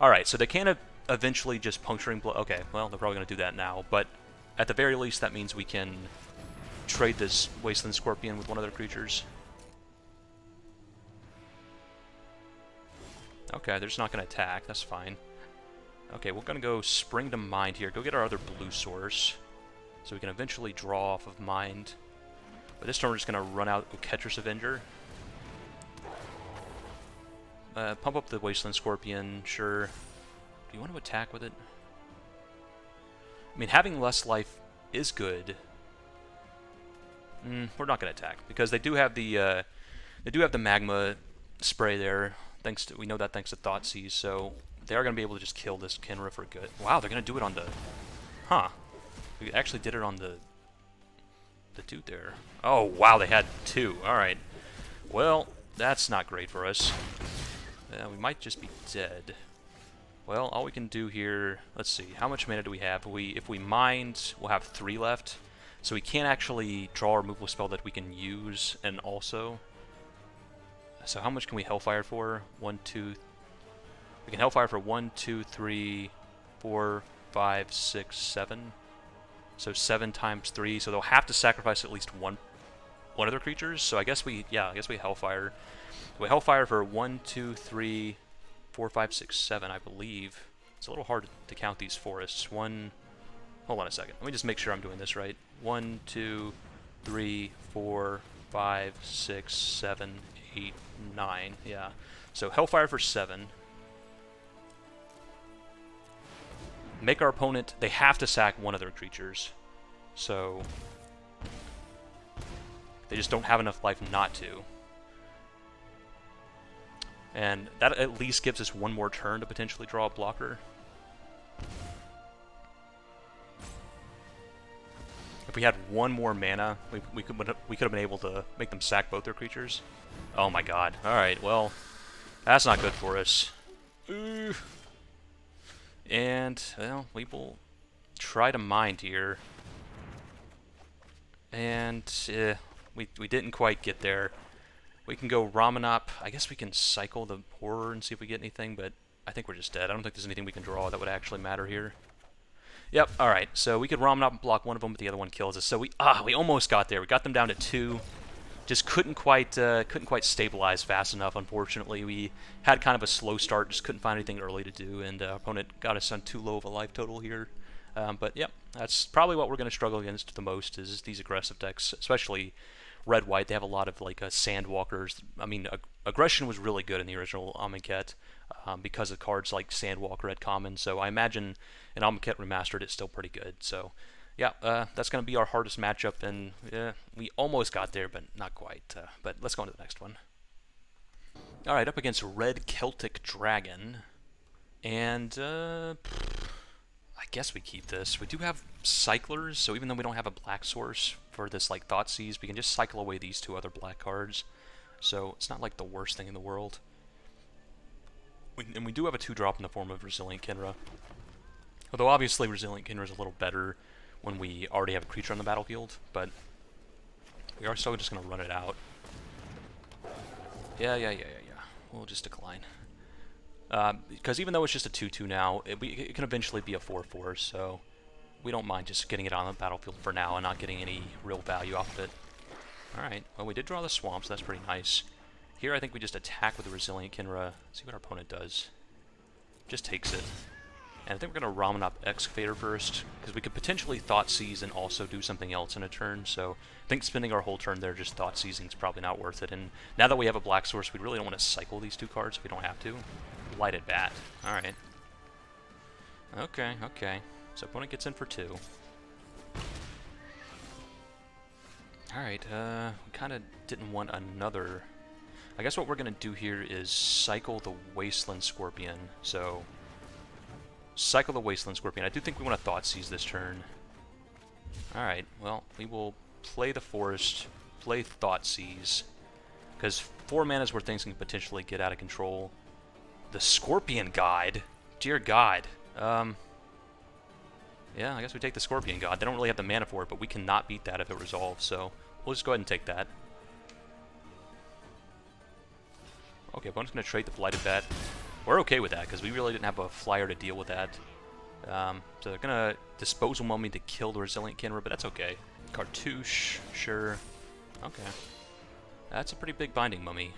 Alright, so they can eventually just puncturing blow. Okay, well, they're probably going to do that now, but at the very least, that means we can trade this Wasteland Scorpion with one of their creatures. Okay, they're just not going to attack. That's fine. Okay, we're going to go Spring to Mind here. Go get our other blue source, so we can eventually draw off of Mind. But this turn we're just going to run out Oketra's Avenger. Pump up the Wasteland Scorpion, sure. Do you want to attack with it? I mean, having less life is good. We're not going to attack because they do have the magma spray there. We know that thanks to Thoughtseize, so they are going to be able to just kill this Kenra for good. Wow, they're going to do it on the... Huh. We actually did it on the dude there. Oh, wow, they had two. All right. Well, that's not great for us. We might just be dead. Well, all we can do here, let's see, how much mana do we have? If we mind, we'll have 3 left. So we can't actually draw a removal spell that we can use, and also... So how much can we Hellfire for? 1, 2... We can Hellfire for 1, 2, 3, 4, 5, 6, 7. So 7 times 3, so they'll have to sacrifice at least one of their creatures. So I guess we Hellfire. We Hellfire for 1, 2, 3... 4, 5, 6, 7, I believe. It's a little hard to count these forests. Hold on a second. Let me just make sure I'm doing this right. 1, 2, 3, 4, 5, 6, 7, 8, 9. Yeah. So Hellfire for 7. Make our opponent... They have to sack one of their creatures. So... They just don't have enough life not to. And that at least gives us one more turn to potentially draw a blocker. If we had one more mana, we could have been able to make them sack both their creatures. Oh my god. Alright, well, that's not good for us. And, well, we will try to Mind here. And, we didn't quite get there. We can go Ramanop. I guess we can cycle the Horror and see if we get anything, but I think we're just dead. I don't think there's anything we can draw that would actually matter here. Yep, alright. So we could Ramanop and block one of them, but the other one kills us. So we almost got there. We got them down to 2. Just couldn't quite stabilize fast enough, unfortunately. We had kind of a slow start, just couldn't find anything early to do, and our opponent got us on too low of a life total here. But yep, that's probably what we're going to struggle against the most, is these aggressive decks, especially red-white. They have a lot of like Sandwalkers. I mean, aggression was really good in the original Amonkhet because of cards like Sandwalker at common. So I imagine in Amonkhet Remastered it's still pretty good. So yeah, that's going to be our hardest matchup, and we almost got there, but not quite. But let's go on to the next one. All right, up against Red Celtic Dragon, and I guess we keep this. We do have cyclers, so even though we don't have a black source for this like Thoughtseize, we can just cycle away these two other black cards. So it's not like the worst thing in the world. And we do have a 2-drop in the form of Resilient Kinra. Although obviously Resilient Kinra is a little better when we already have a creature on the battlefield, but we are still just going to run it out. Yeah. We'll just decline. Because even though it's just a 2/2 now, it can eventually be a 4/4, so we don't mind just getting it on the battlefield for now and not getting any real value off of it. Alright, well we did draw the swamp, so that's pretty nice. Here I think we just attack with the Resilient Kinra, see what our opponent does. Just takes it. And I think we're going to Ramen up Excavator first, because we could potentially Thoughtseize and also do something else in a turn, so I think spending our whole turn there just Thoughtseizing is probably not worth it. And now that we have a black source, we really don't want to cycle these two cards if we don't have to. Lighted Bat. Alright. Okay. So opponent gets in for 2. Alright, we kind of didn't want another... I guess what we're going to do here is cycle the Wasteland Scorpion, so... Cycle the Wasteland Scorpion. I do think we want to Thoughtseize this turn. Alright, well, we will play the Forest, play Thoughtseize, because 4 mana is where things can potentially get out of control. The Scorpion God? Dear God. Yeah, I guess we take the Scorpion God. They don't really have the mana for it, but we cannot beat that if it resolves, so we'll just go ahead and take that. Okay, opponent's going to trade the Blighted Bat. We're okay with that, because we really didn't have a flyer to deal with that. So they're going to Disposal Mummy to kill the Resilient Kinra, but that's okay. Cartouche, sure. Okay. That's a pretty big Binding Mummy.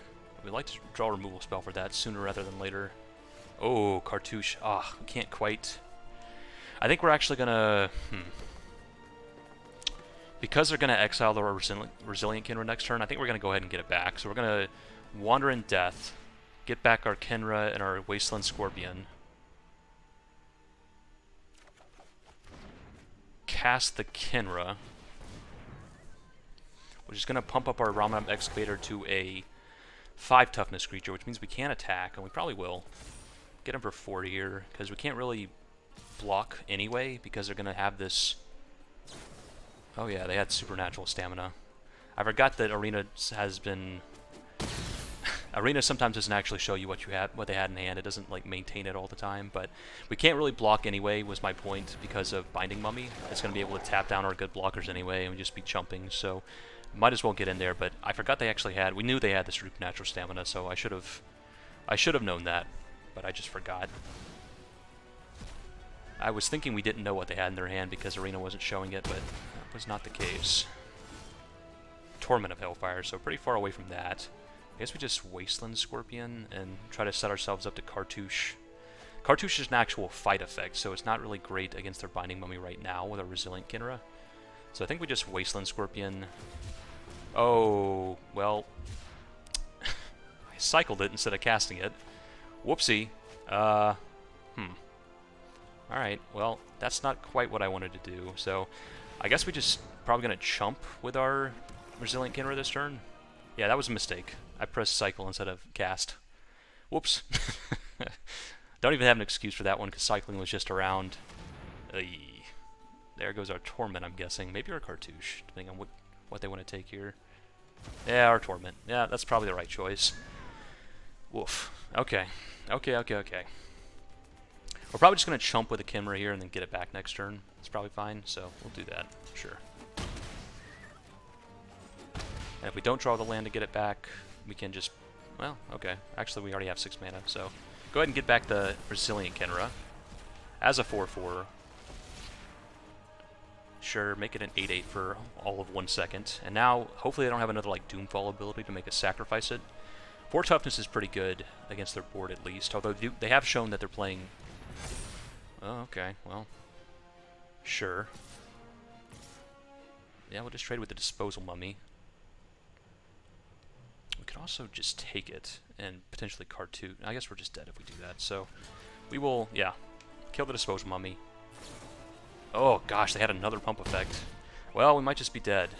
We'd like to draw a removal spell for that sooner rather than later. Oh, Cartouche. Ah, we can't quite... I think we're actually going to... Because they're going to exile the Resilient Kinra next turn, I think we're going to go ahead and get it back. So we're going to Wander in Death, get back our Kinra and our Wasteland Scorpion. Cast the Kinra, which is going to pump up our Ramen Excavator to a 5 toughness creature, which means we can attack, and we probably will. Get him for 40 here, because we can't really block anyway, because they're going to have this... Oh yeah, they had Supernatural Stamina. I forgot that Arena has been... Arena sometimes doesn't actually show you what they had in hand. It doesn't like maintain it all the time, but we can't really block anyway, was my point, because of Binding Mummy. It's going to be able to tap down our good blockers anyway, and we just be chumping, so might as well get in there. But I forgot they actually had... We knew they had the Supernatural Stamina, so I should have known that, but I just forgot. I was thinking we didn't know what they had in their hand because Arena wasn't showing it, but that was not the case. Torment of Hailfire, so pretty far away from that. I guess we just Wasteland Scorpion and try to set ourselves up to Cartouche. Cartouche is an actual fight effect, so it's not really great against their Binding Mummy right now with our Resilient Kinra. So I think we just Wasteland Scorpion. Oh, well... I cycled it instead of casting it. Whoopsie. Alright, well, that's not quite what I wanted to do, so I guess we just probably going to chump with our Resilient Kinra this turn. Yeah, that was a mistake. I pressed cycle instead of cast. Whoops. Don't even have an excuse for that one, because cycling was just around. There goes our Torment, I'm guessing. Maybe our Cartouche, depending on what they want to take here. Yeah, our Torment. Yeah, that's probably the right choice. Woof. Okay. Okay. We're probably just going to chump with a Kinra here and then get it back next turn. It's probably fine, so we'll do that. Sure. And if we don't draw the land to get it back, we can just... Well, okay. Actually, we already have 6 mana, so... Go ahead and get back the Resilient Kinra as a 4/4. Sure, make it an 8/8 for all of 1 second. And now, hopefully they don't have another like Doomfall ability to make us sacrifice it. 4 toughness is pretty good against their board at least, although they have shown that they're playing... Oh, okay, well... Sure. Yeah, we'll just trade with the Disposal Mummy. could also just take it and potentially card 2. I guess we're just dead if we do that, so we will, yeah, kill the Disposal Mummy. Oh gosh, they had another pump effect. Well, we might just be dead.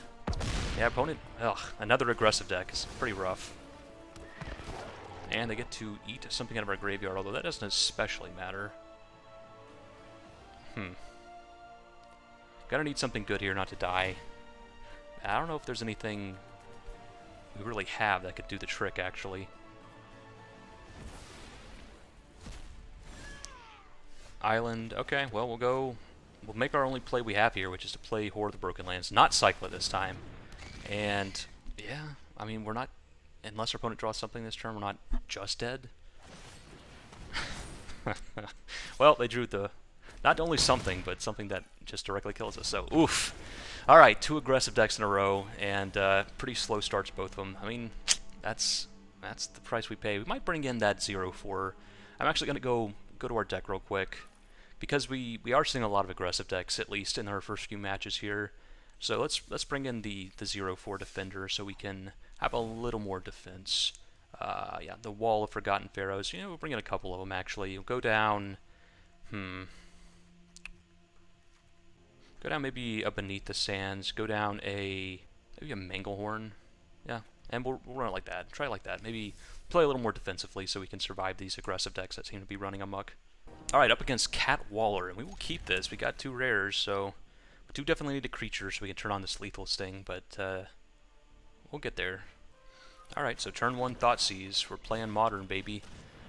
Yeah, opponent, ugh, another aggressive deck is pretty rough. And they get to eat something out of our graveyard, although that doesn't especially matter. Gotta need something good here not to die. I don't know if there's anything we really have that could do the trick, actually. Island, okay, well, we'll make our only play we have here, which is to play Horror of the Broken Lands, not cycle it this time. And, yeah, I mean, we're not, unless our opponent draws something this turn, we're not just dead. Well, they drew the, not only something, but something that just directly kills us, so, oof. Alright, 2 aggressive decks in a row, and pretty slow starts, both of them. I mean, that's the price we pay. We might bring in that 0-4. I'm actually going to go to our deck real quick, because we are seeing a lot of aggressive decks, at least in our first few matches here. So let's bring in the 0-4 defender so we can have a little more defense. Yeah, the Wall of Forgotten Pharaohs. You know, we'll bring in a couple of them, actually. We'll go down... Go down maybe a Beneath the Sands. Go down maybe a Manglehorn. Yeah, and we'll run it like that. Try it like that. Maybe play a little more defensively so we can survive these aggressive decks that seem to be running amok. Alright, up against Cat Waller, and we will keep this. We got 2 rares, so we do definitely need a creature so we can turn on this Lethal Sting, but we'll get there. Alright, so turn 1 Thoughtseize. We're playing Modern, baby.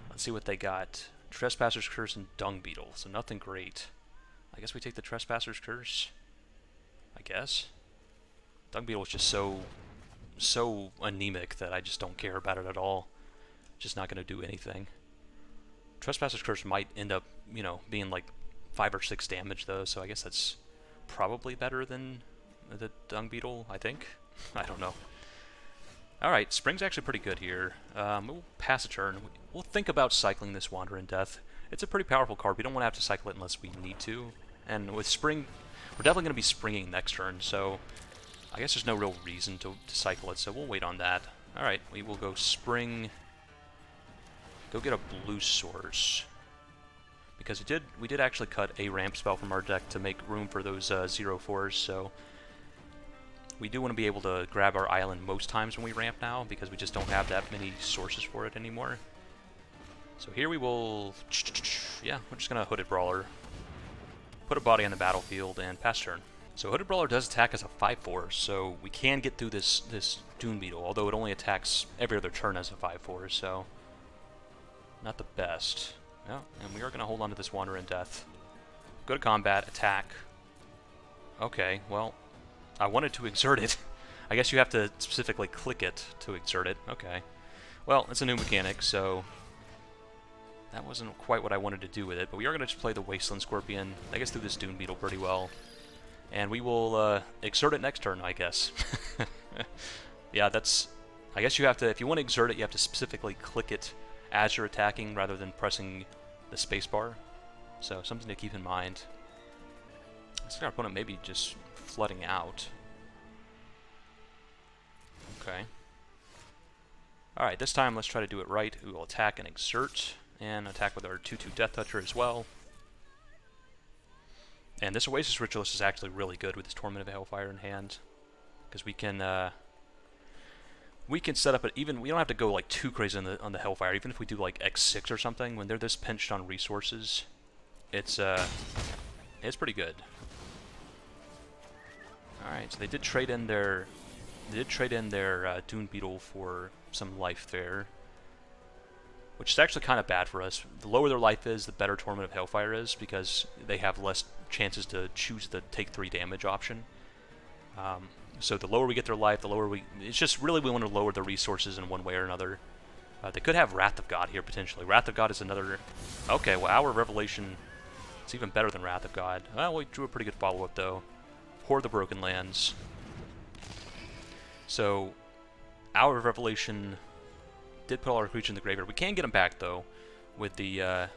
Let's see what they got. Trespasser's Curse and Dung Beetle, so nothing great. I guess we take the Trespasser's Curse. I guess. Dung Beetle is just so anemic that I just don't care about it at all. Just not going to do anything. Trespasser's Curse might end up, you know, being like 5 or 6 damage though, so I guess that's probably better than the Dung Beetle, I think. I don't know. Alright, Spring's actually pretty good here. We'll pass a turn. We'll think about cycling this Wander in Death. It's a pretty powerful card. We don't want to have to cycle it unless we need to. And with Spring, we're definitely going to be springing next turn, so I guess there's no real reason to cycle it, so we'll wait on that. Alright, we will go Spring. Go get a Blue Source. Because we did actually cut a ramp spell from our deck to make room for those 0-4s, so we do want to be able to grab our island most times when we ramp now, because we just don't have that many sources for it anymore. So here we will... Yeah, we're just going to Hooded Brawler. Put a body on the battlefield and pass turn. So Hooded Brawler does attack as a 5-4, so we can get through this Dune Beetle, although it only attacks every other turn as a 5-4, so not the best. Yeah, and we are going to hold on to this Wander in Death. Go to combat, attack. Okay, well, I wanted to exert it. I guess you have to specifically click it to exert it. Okay. Well, it's a new mechanic, so that wasn't quite what I wanted to do with it, but we are going to just play the Wasteland Scorpion. I guess through this Dune Beetle pretty well. And we will exert it next turn, I guess. Yeah, that's... I guess you have to... If you want to exert it, you have to specifically click it as you're attacking rather than pressing the spacebar. So, something to keep in mind. I think our opponent may be just flooding out. Okay. Alright, this time let's try to do it right. We will attack and exert, and attack with our 2-2 Death Toucher as well. And this Oasis Ritualist is actually really good with this Torment of Hailfire in hand, because we can set up even we don't have to go like too crazy on the Hellfire. Even if we do like X6 or something, when they're this pinched on resources, it's pretty good. All right, so they did trade in their Dune Beetle for some life there, which is actually kind of bad for us. The lower their life is, the better Torment of Hailfire is, because they have less chances to choose the take 3 damage option. So the lower we get their life, the lower it's just really we want to lower the resources in one way or another. They could have Wrath of God here, potentially. Wrath of God is another... Okay, well, Hour of Revelation is even better than Wrath of God. Well, we drew a pretty good follow-up, though. Horror of the Broken Lands. So, Hour of Revelation did put all our creatures in the graveyard. We can get them back, though, with the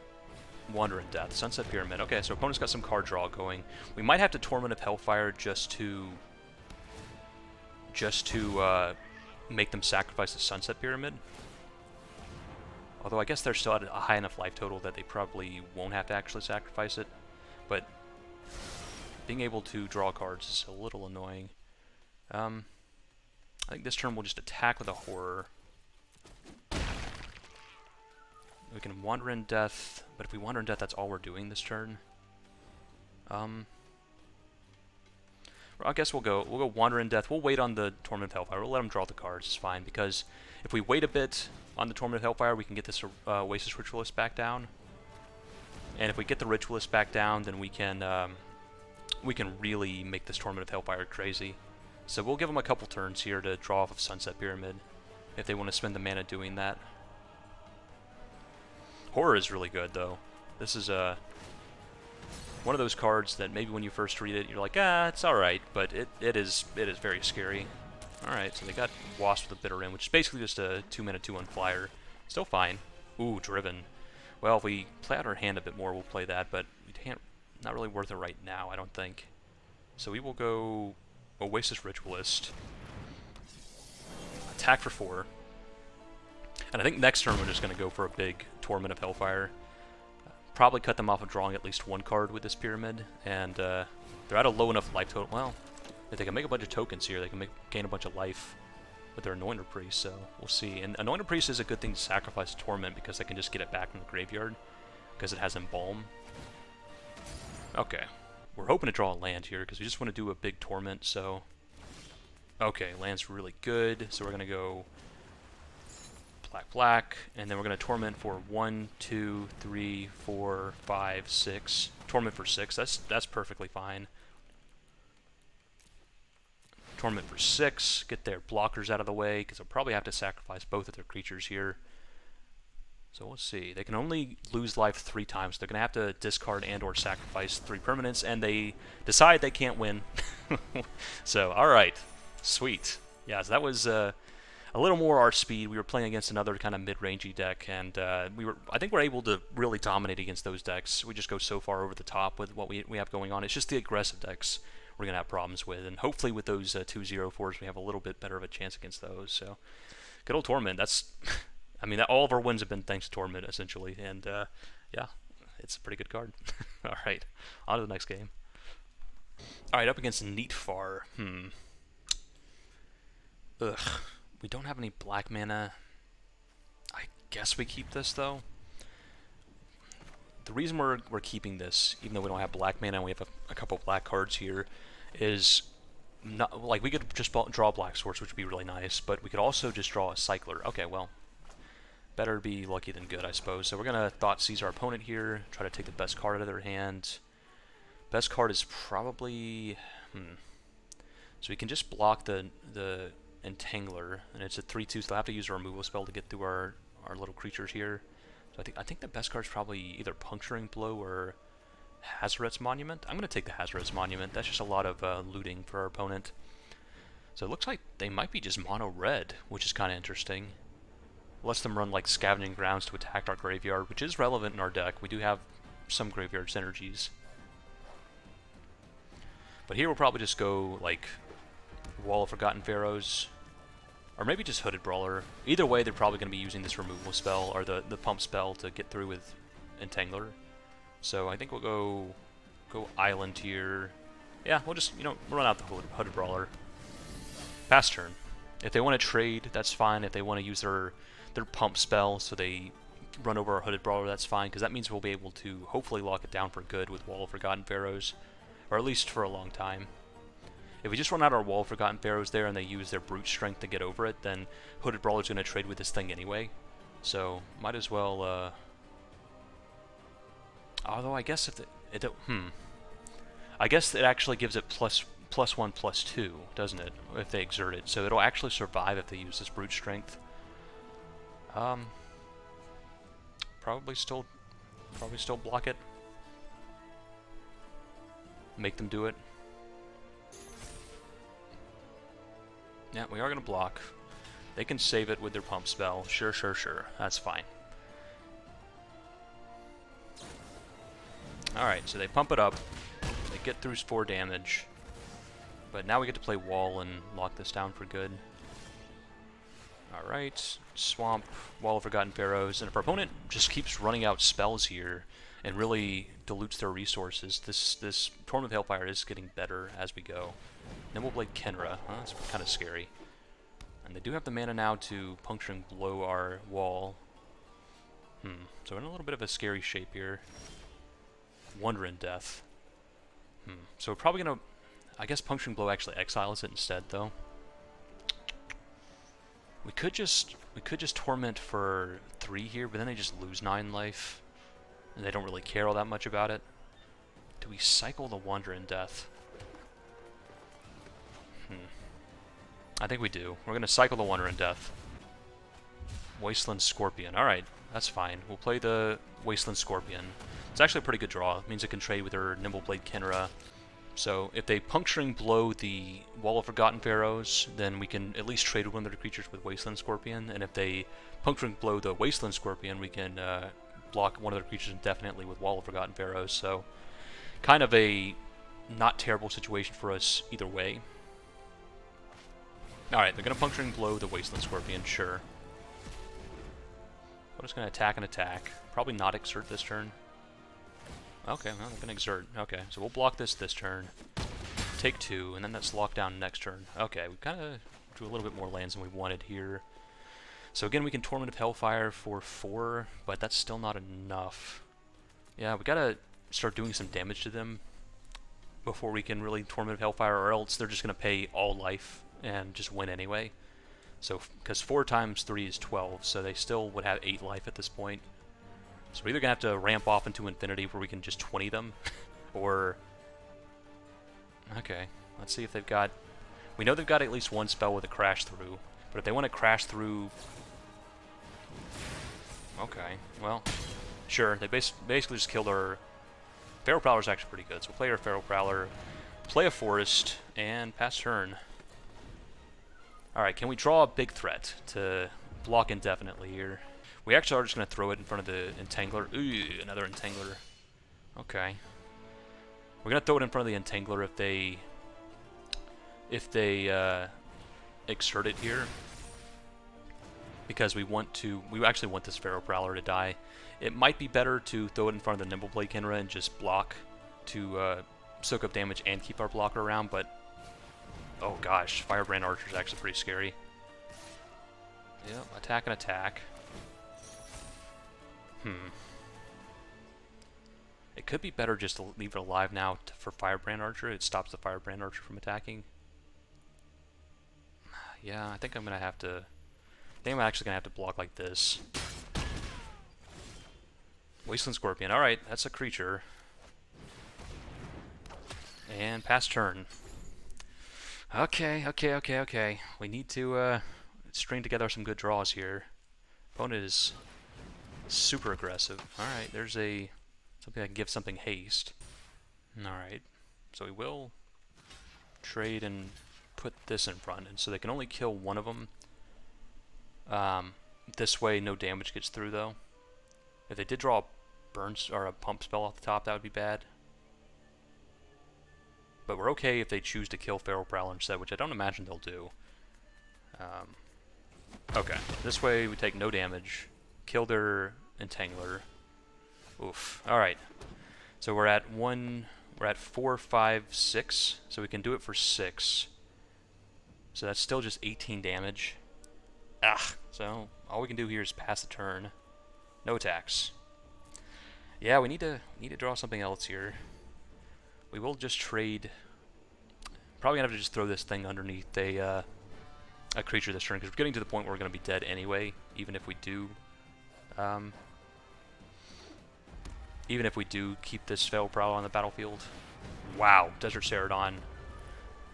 Wander in Death. Sunset Pyramid. Okay, so opponent's got some card draw going. We might have to Torment of Hellfire just to make them sacrifice the Sunset Pyramid. Although I guess they're still at a high enough life total that they probably won't have to actually sacrifice it. But being able to draw cards is a little annoying. I think this turn we'll just attack with a Horror. We can Wander in Death, but if we Wander in Death, that's all we're doing this turn. I guess we'll go Wander in Death. We'll wait on the Torment of Hailfire. We'll let them draw the cards. It's fine, because if we wait a bit on the Torment of Hailfire, we can get this Oasis Ritualist back down. And if we get the Ritualist back down, then we can really make this Torment of Hailfire crazy. So we'll give them a couple turns here to draw off of Sunset Pyramid, if they want to spend the mana doing that. Horror is really good, though. This is one of those cards that maybe when you first read it, you're like, ah, it's alright, but it is very scary. Alright, so they got Wasp with a Bitter End, which is basically just a 2-mana 2/1 flyer. Still fine. Ooh, Driven. Well, if we play out our hand a bit more, we'll play that, but we can't, not really worth it right now, I don't think. So we will go Oasis Ritualist. Attack for 4. And I think next turn we're just going to go for a big Torment of Hailfire. Probably cut them off of drawing at least one card with this Pyramid, and they're at a low enough life total. Well, if they can make a bunch of tokens here, they can gain a bunch of life with their Anointer Priest, so we'll see. And Anointer Priest is a good thing to sacrifice Torment, because they can just get it back from the graveyard, because it has Embalm. Okay, we're hoping to draw a land here, because we just want to do a big Torment, so... Okay, land's really good, so we're going to go black, and then we're going to Torment for 1, 2, 3, 4, 5, 6. Torment for 6, that's perfectly fine. Torment for 6, get their blockers out of the way, because they'll probably have to sacrifice both of their creatures here. So we'll see. They can only lose life 3 times. They're going to have to discard and or sacrifice 3 permanents, and they decide they can't win. So, alright. Sweet. Yeah, so that was... a little more our speed. We were playing against another kind of mid-rangey deck, and I think we're able to really dominate against those decks. We just go so far over the top with what we have going on. It's just the aggressive decks we're going to have problems with, and hopefully with those 2/0/4s we have a little bit better of a chance against those. So, good old Torment. That's, I mean, all of our wins have been thanks to Torment, essentially, and yeah, it's a pretty good card. Alright, on to the next game. Alright, up against Neatfar. Ugh. We don't have any black mana. I guess we keep this, though. The reason we're keeping this, even though we don't have black mana and we have a couple black cards here, is not like we could just draw Black Swords, which would be really nice, but we could also just draw a Cycler. Okay, well, better be lucky than good, I suppose. So we're gonna Thought Seize our opponent here, try to take the best card out of their hand. Best card is probably so we can just block the Entangler, and it's a 3/2, so they'll have to use a removal spell to get through our little creatures here. So I think the best card's probably either Puncturing Blow or Hazoret's Monument. I'm going to take the Hazoret's Monument. That's just a lot of looting for our opponent. So it looks like they might be just mono red, which is kind of interesting. Lets them run like Scavenging Grounds to attack our graveyard, which is relevant in our deck. We do have some graveyard synergies. But here we'll probably just go like Wall of Forgotten Pharaohs, or maybe just Hooded Brawler. Either way, they're probably going to be using this removal spell, or the pump spell, to get through with Entangler. So I think we'll go Island here. Yeah, we'll just, run out the Hooded Brawler. Pass turn. If they want to trade, that's fine. If they want to use their pump spell so they run over our Hooded Brawler, that's fine, because that means we'll be able to hopefully lock it down for good with Wall of Forgotten Pharaohs, or at least for a long time. If we just run out our Wall of Forgotten Pharaohs there and they use their Brute Strength to get over it, then Hooded Brawler's going to trade with this thing anyway. So, might as well, although I guess if I guess it actually gives it +1/+2, doesn't it? If they exert it. So it'll actually survive if they use this Brute Strength. Probably still block it. Make them do it. Yeah, we are going to block. They can save it with their pump spell. Sure. That's fine. Alright, so they pump it up. They get through 4 damage. But now we get to play Wall and lock this down for good. Alright, Swamp, Wall of Forgotten Pharaohs, and if our opponent just keeps running out spells here and really dilutes their resources, this Torment of Hailfire is getting better as we go. Nimble Blade Kenra, that's kind of scary. And they do have the mana now to Puncturing Blow our wall. So we're in a little bit of a scary shape here. Wonder in Death. So we're probably gonna, I guess Puncturing Blow actually exiles it instead, though. We could just Torment for 3 here, but then they just lose 9 life, and they don't really care all that much about it. Do we cycle the Wonder in Death? I think we do. We're gonna cycle the Wonder in Death. Wasteland Scorpion. Alright, that's fine. We'll play the Wasteland Scorpion. It's actually a pretty good draw. It means it can trade with her Nimble Blade Kenra. So if they Puncturing Blow the Wall of Forgotten Pharaohs, then we can at least trade one of their creatures with Wasteland Scorpion. And if they Puncturing Blow the Wasteland Scorpion, we can block one of their creatures indefinitely with Wall of Forgotten Pharaohs. So kind of a not terrible situation for us either way. Alright, they're going to Puncturing Blow the Wasteland Scorpion, sure. I'm just going to attack and attack. Probably not exert this turn. Okay, well, they're going to exert. Okay, so we'll block this turn. Take 2, and then that's locked down next turn. Okay, we kind of drew a little bit more lands than we wanted here. So again, we can Torment of Hailfire for 4, but that's still not enough. Yeah, we got to start doing some damage to them before we can really Torment of Hailfire, or else they're just going to pay all life and just win anyway. So, because 4 times 3 is 12, so they still would have 8 life at this point. So we're either going to have to ramp off into infinity where we can just 20 them, or... Okay, let's see if they've got... We know they've got at least one spell with a crash through, but if they want to crash through... Okay, well, sure, they basically just killed our... Feral Prowler's actually pretty good, so we'll play our Feral Prowler, play a Forest, and pass turn. Alright, can we draw a big threat to block indefinitely here? We actually are just going to throw it in front of the Entangler. Ooh, another Entangler. Okay. We're going to throw it in front of the Entangler if they exert it here. Because we actually want this Feral Prowler to die. It might be better to throw it in front of the Nimble Blade Kenra and just block to soak up damage and keep our blocker around, but oh gosh, Firebrand Archer is actually pretty scary. Yep, attack and attack. It could be better just to leave it alive now for Firebrand Archer. It stops the Firebrand Archer from attacking. Yeah, I think I'm gonna have to... I think I'm actually gonna have to block like this. Wasteland Scorpion. Alright, that's a creature. And pass turn. Okay. We need to string together some good draws here. Opponent is super aggressive. Alright, there's something I can give something haste. Alright, so we will trade and put this in front, and so they can only kill one of them. This way no damage gets through though. If they did draw a or a pump spell off the top, that would be bad. But we're okay if they choose to kill Feral Prowler instead, which I don't imagine they'll do. Okay, this way we take no damage, kill their Entangler. Oof. Alright. So we're at 4, 5, 6, so we can do it for 6. So that's still just 18 damage. So all we can do here is pass the turn. No attacks. Yeah, we need to draw something else here. We will just trade. Probably gonna have to just throw this thing underneath a creature this turn, because we're getting to the point where we're gonna be dead anyway. Even if we do keep this Feral Prowler on the battlefield. Wow, Desert Ceradon.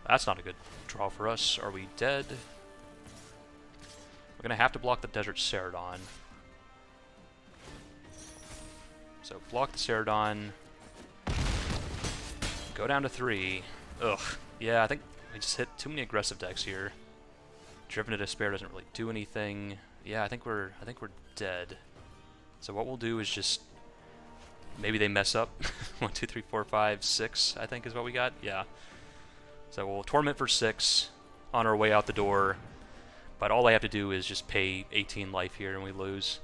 That's not a good draw for us. Are we dead? We're gonna have to block the Desert Ceradon. So block the Ceradon. Go down to 3. Ugh. Yeah, I think we just hit too many aggressive decks here. Driven to Despair doesn't really do anything. Yeah, I think we're dead. So what we'll do is just maybe they mess up. 1, 2, 3, 4, 5, 6. I think is what we got. Yeah. So we'll Torment for 6 on our way out the door. But all I have to do is just pay 18 life here and we lose.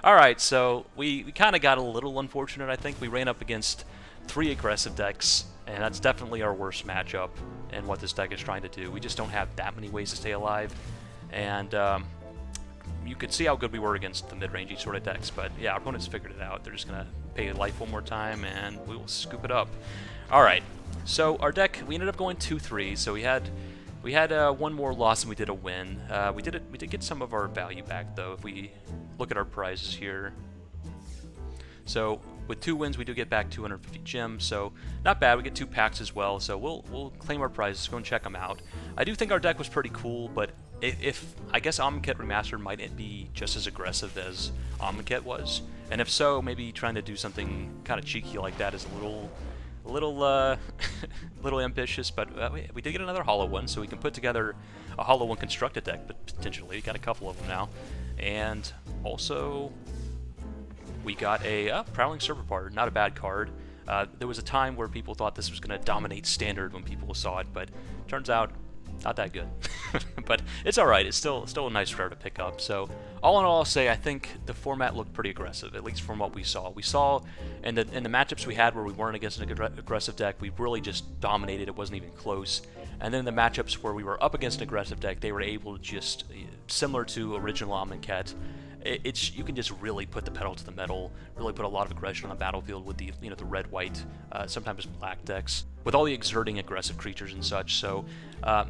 Alright, so we kind of got a little unfortunate, I think. We ran up against 3 aggressive decks, and that's definitely our worst matchup in what this deck is trying to do. We just don't have that many ways to stay alive, and you could see how good we were against the mid-rangey sort of decks, but yeah, our opponents figured it out. They're just going to pay life one more time, and we will scoop it up. Alright, so our deck, we ended up going 2-3, so we had one more loss and we did a win. We did get some of our value back though if we look at our prizes here. So with 2 wins we do get back 250 gems, so not bad. We get 2 packs as well, so we'll claim our prizes, go and check them out. I do think our deck was pretty cool, but if I guess Amonkhet Remastered might be just as aggressive as Amonkhet was, and if so, maybe trying to do something kind of cheeky like that is a little ambitious, but we did get another hollow one, so we can put together a hollow one constructed deck, but potentially we got a couple of them now. And also we got a Prowling Serpent, not a bad card. There was a time where people thought this was going to dominate standard when people saw it, but turns out not that good. But it's alright, it's still a nice rare to pick up. So all in all, I'll say I think the format looked pretty aggressive, at least from what we saw. We saw in the matchups we had where we weren't against an aggressive deck, we really just dominated, it wasn't even close. And then in the matchups where we were up against an aggressive deck, they were able to just, similar to original Amonkhet, you can just really put the pedal to the metal, really put a lot of aggression on the battlefield with the the red-white, sometimes black decks, with all the exerting aggressive creatures and such. So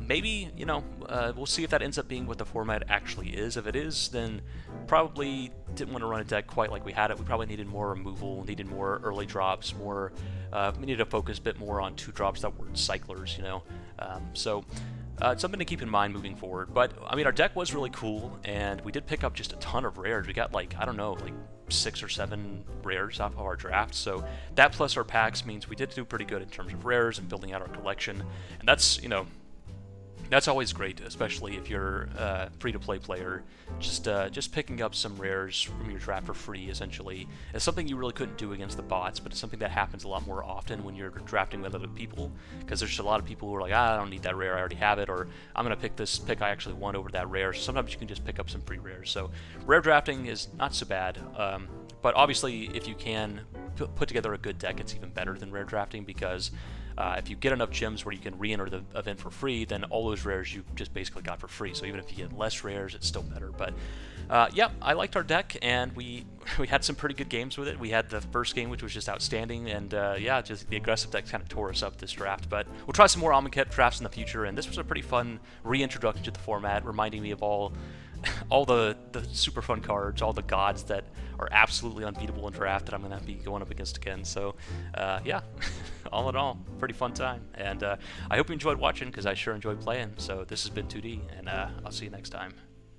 maybe we'll see if that ends up being what the format actually is. If it is, then probably didn't want to run a deck quite like we had it. We probably needed more removal, needed more early drops, more. We needed to focus a bit more on 2 drops that weren't cyclers, so. It's something to keep in mind moving forward. But, I mean, our deck was really cool, and we did pick up just a ton of rares. We got, I don't know, 6 or 7 rares off of our draft. So that plus our packs means we did do pretty good in terms of rares and building out our collection. And that's, that's always great, especially if you're a free-to-play player. Just picking up some rares from your draft for free, essentially, is something you really couldn't do against the bots, but it's something that happens a lot more often when you're drafting with other people, because there's just a lot of people who are like, I don't need that rare, I already have it, or I'm going to pick this pick I actually want over that rare. So sometimes you can just pick up some free rares. So rare drafting is not so bad, but obviously if you can put together a good deck, it's even better than rare drafting, because if you get enough gems where you can re-enter the event for free, then all those rares you just basically got for free. So even if you get less rares, it's still better. But yeah, I liked our deck, and we had some pretty good games with it. We had the first game, which was just outstanding, and yeah, just the aggressive deck kind of tore us up this draft. But we'll try some more Amonkhet drafts in the future, and this was a pretty fun reintroduction to the format, reminding me of all the super fun cards, all the gods that are absolutely unbeatable in draft that I'm going to be going up against again. So yeah, all in all, pretty fun time. And I hope you enjoyed watching, because I sure enjoyed playing. So this has been 2D, and I'll see you next time.